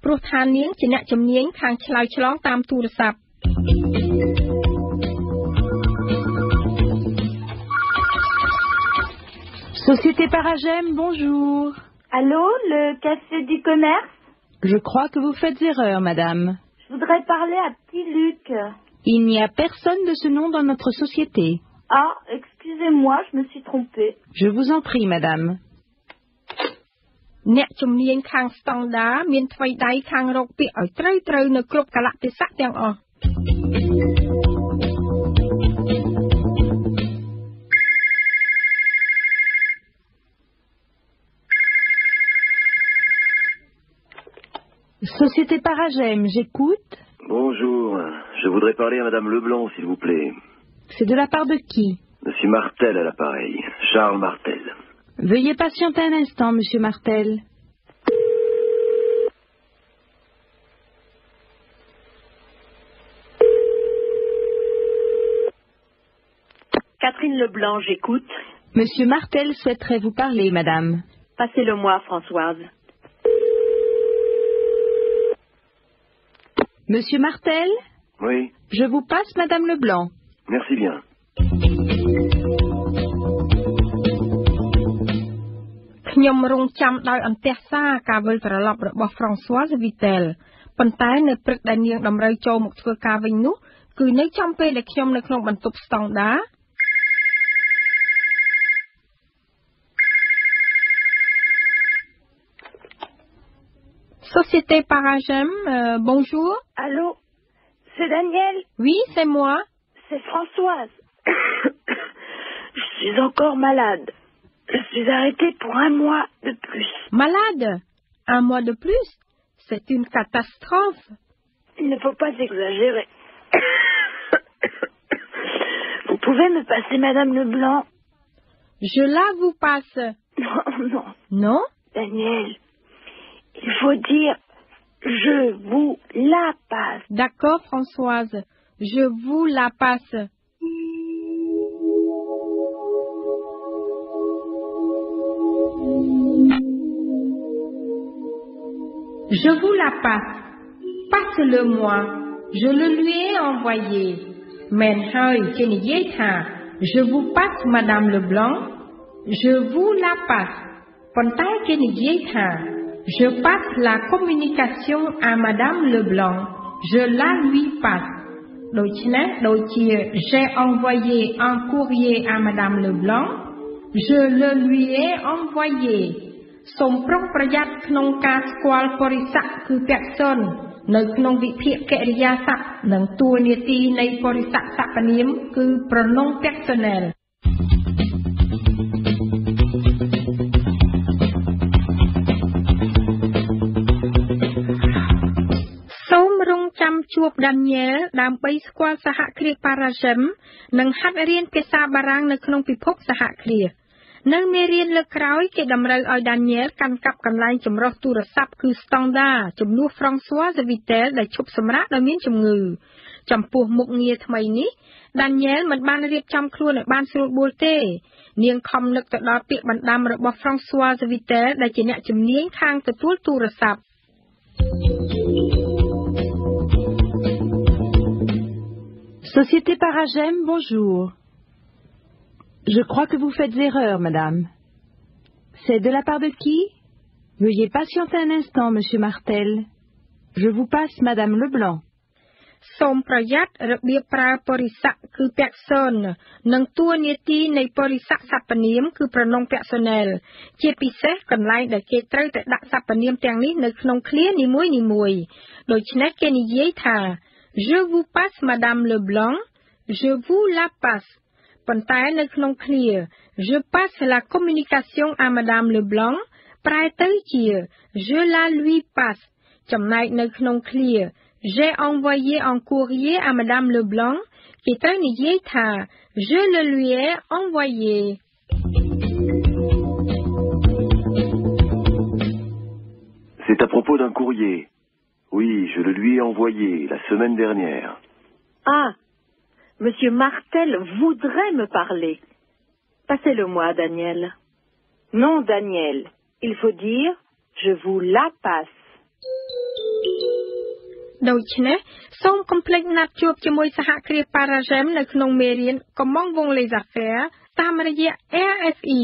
ព្រោះថានាងជាអ្នកជំនាញខាងឆ្លើយឆ្លងតាមទូរស័ព្ទ Société Paragem, bonjour. Allô, le café du commerce? Je crois que vous faites erreur, madame. Je voudrais parler à Petit Luc. Il n'y a personne de ce nom dans notre société. Ah, excusez-moi, je me suis trompée. Je vous en prie, madame. អ្នកជំនាញខាងស្តង់ដាមានថ្មីដៃខាងរកពាក្យឲ្យត្រូវនៅគ្រប់កលៈទេសៈទាំងអស់ Société Paragem, j'écoute. Bonjour, je voudrais parler à Madame Leblanc, s'il vous plaît. C'est de la part de qui? Monsieur Martel à l'appareil, Charles Martel. Veuillez patienter un instant, Monsieur Martel. Catherine Leblanc, j'écoute. Monsieur Martel souhaiterait vous parler, madame. Passez-le-moi, Françoise. Monsieur Martel? Oui. Je vous passe Madame Leblanc. Merci bien. ខ្ញុំរងចាំដោយអន្តះសារការវិលត្រឡប់របស់ Françoise Vitel ប៉ុន្តែនៅព្រឹកដែលនាងតម្រូវចូលមកធ្វើការវិញនោះគឺនៅចំពេលដែលខ្ញុំនៅក្នុងបន្ទប់ស្តង់ដា Société Paragem, bonjour. Allô, c'est Daniel? Oui, c'est moi. C'est Françoise. Je suis encore malade. Je suis arrêtée pour 1 mois de plus. Malade? 1 mois de plus? C'est une catastrophe. Il ne faut pas exagérer. Vous pouvez me passer Madame Leblanc? Je la vous passe. Non, non. Non? Daniel, il faut dire je vous la passe. D'accord, Françoise. Je vous la passe. Je vous la passe. Passe-le-moi. Je le lui ai envoyé. Mais je vous passe Madame Leblanc. Je vous la passe. Je passe la communication à Madame Leblanc. Je la lui passe. J'ai envoyé un courrier à Madame Leblanc. Je le lui ai envoyé. សូមប្រុងប្រយ័ត្នក្នុងការស្គាល់បរិស័ទគឺពាក្យសុននៅក្នុងវិភាគកិរិយាសព្ទនិងតួនាទីនៃបរិស័ទសព្វនាមគឺប្រណង personnelសូមរងចាំជួប Daniel ដើម្បីស្គាល់សហគ្រាស Paragem និងហាត់រៀនភាសាបារាំងនៅក្នុងពិភពសហគ្រាស នៅមេរៀនលើកក្រោយគេតម្រូវឲ្យ Daniel កាន់កាប់កន្លែងចម្រុះទូរស័ព្ទគឺ Standard ជំនួស Françoise Vitel ដែលឈប់សម្រាកដោយមានជំងឺចំពោះមុខងារថ្មីនេះ Daniel មិនបានរៀបចំខ្លួនឲ្យបានស្រួលបួលទេនាងខំនឹកទៅដល់ពាក្យបណ្ដាំរបស់ Françoise Vitel ដែលជាអ្នកជំនាញខាងទទួលទូរស័ព្ទ Société Paragem, bonjour. Je crois que vous faites erreur, madame. C'est de la part de qui? Veuillez patienter un instant, monsieur Martel. Je vous passe Madame Leblanc. សូមប្រយ័ត្នរបៀបប្រើបរិស័ទគឺពាក្យសុននិងតួនាទីនៃបរិស័ទសព្វនាមគឺប្រណង personnel ជាពិសេសកន្លែងដែលគេត្រូវតែដាក់សព្វនាមទាំងនេះនៅក្នុងឃ្លានីមួយៗដូច្នេះគេនិយាយថា Je vous passe Madame Leblanc. Je vous la passe. ប៉ុន្តែនៅក្នុងឃ្លា Je passe la communication à Madame Leblanc ប្រែទៅជា Je la lui passe ចំណែកនៅក្នុងឃ្លា J'ai envoyé un courrier à Madame Leblanc គេត្រូវនិយាយថា Je le lui ai envoyé. C'est à propos d'un courrier. Oui, je le lui ai envoyé la semaine dernière. Ah, Monsieur Martel voudrait me parler. Passez-le-moi, Daniel. Non, Daniel. Il faut dire, je vous la passe. ដូច្នេះសូមកុំភ្លេចណាត់ជួបជាមួយសហគ្រាស Paragem នៅក្នុងមេរៀនកំងវង Les Affaires តាមរយៈ RFE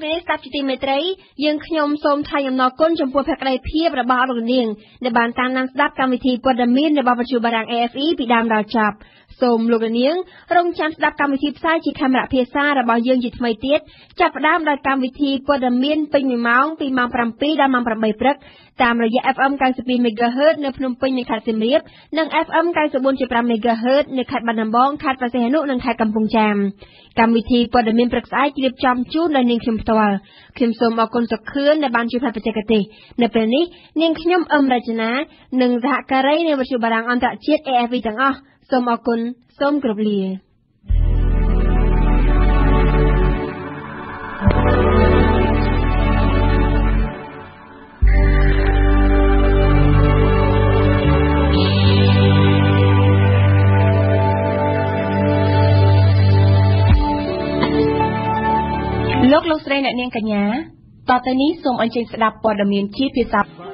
នាងស្ដាប់ជាទីមេត្រីយើងខ្ញុំសូមថ្លែងអំណរគុណចំពោះភក្ដីភាពរបស់លោកនាងដែលបានតាមដានស្ដាប់កម្មវិធីព័ត៌មានរបស់វិទ្យុបារាំង AFE ពីដើមដល់ចប់សូមលោកនាងរងចាំស្ដាប់កម្មវិធីផ្សាយជាខេមរៈភាសារបស់យើងជាថ្មីទៀតចាប់ផ្ដើមដោយកម្មវិធីព័ត៌មានពេញ1ម៉ោងពីម៉ោង 7 ដល់ម៉ោង 8 ព្រឹកតាមរយៈ FM 92 MHz នៅភ្នំពេញនៃខេត្តសៀមរាបនិង FM 94.5 MHz នៅខេត្តបាត់ដំបងខេត្តព្រះសីហនុនិងខេត្តកំពង់ចាមកម្មវិធីព័ត៌មានព្រឹកស្អែករៀបចំជូនដោយនាងខ្ញុំផ្ទាល់ខ្ញុំសូមអរគុណសុខឿនដែលបានជួយផ្សាយបច្ចេកទេសនៅពេលនេះនាងខ្ញុំអឹមរចនានិងសហការីនៃវិទ្យុបារាំងអន្តរជាតិ AFE ទាំងអស់សូមអរគុណសូមគោរពលាលោកស្រីអ្នកនាងកញ្ញាតទៅនេះសូមអញ្ជើញស្ដាប់ព័ត៌មានជាភាសា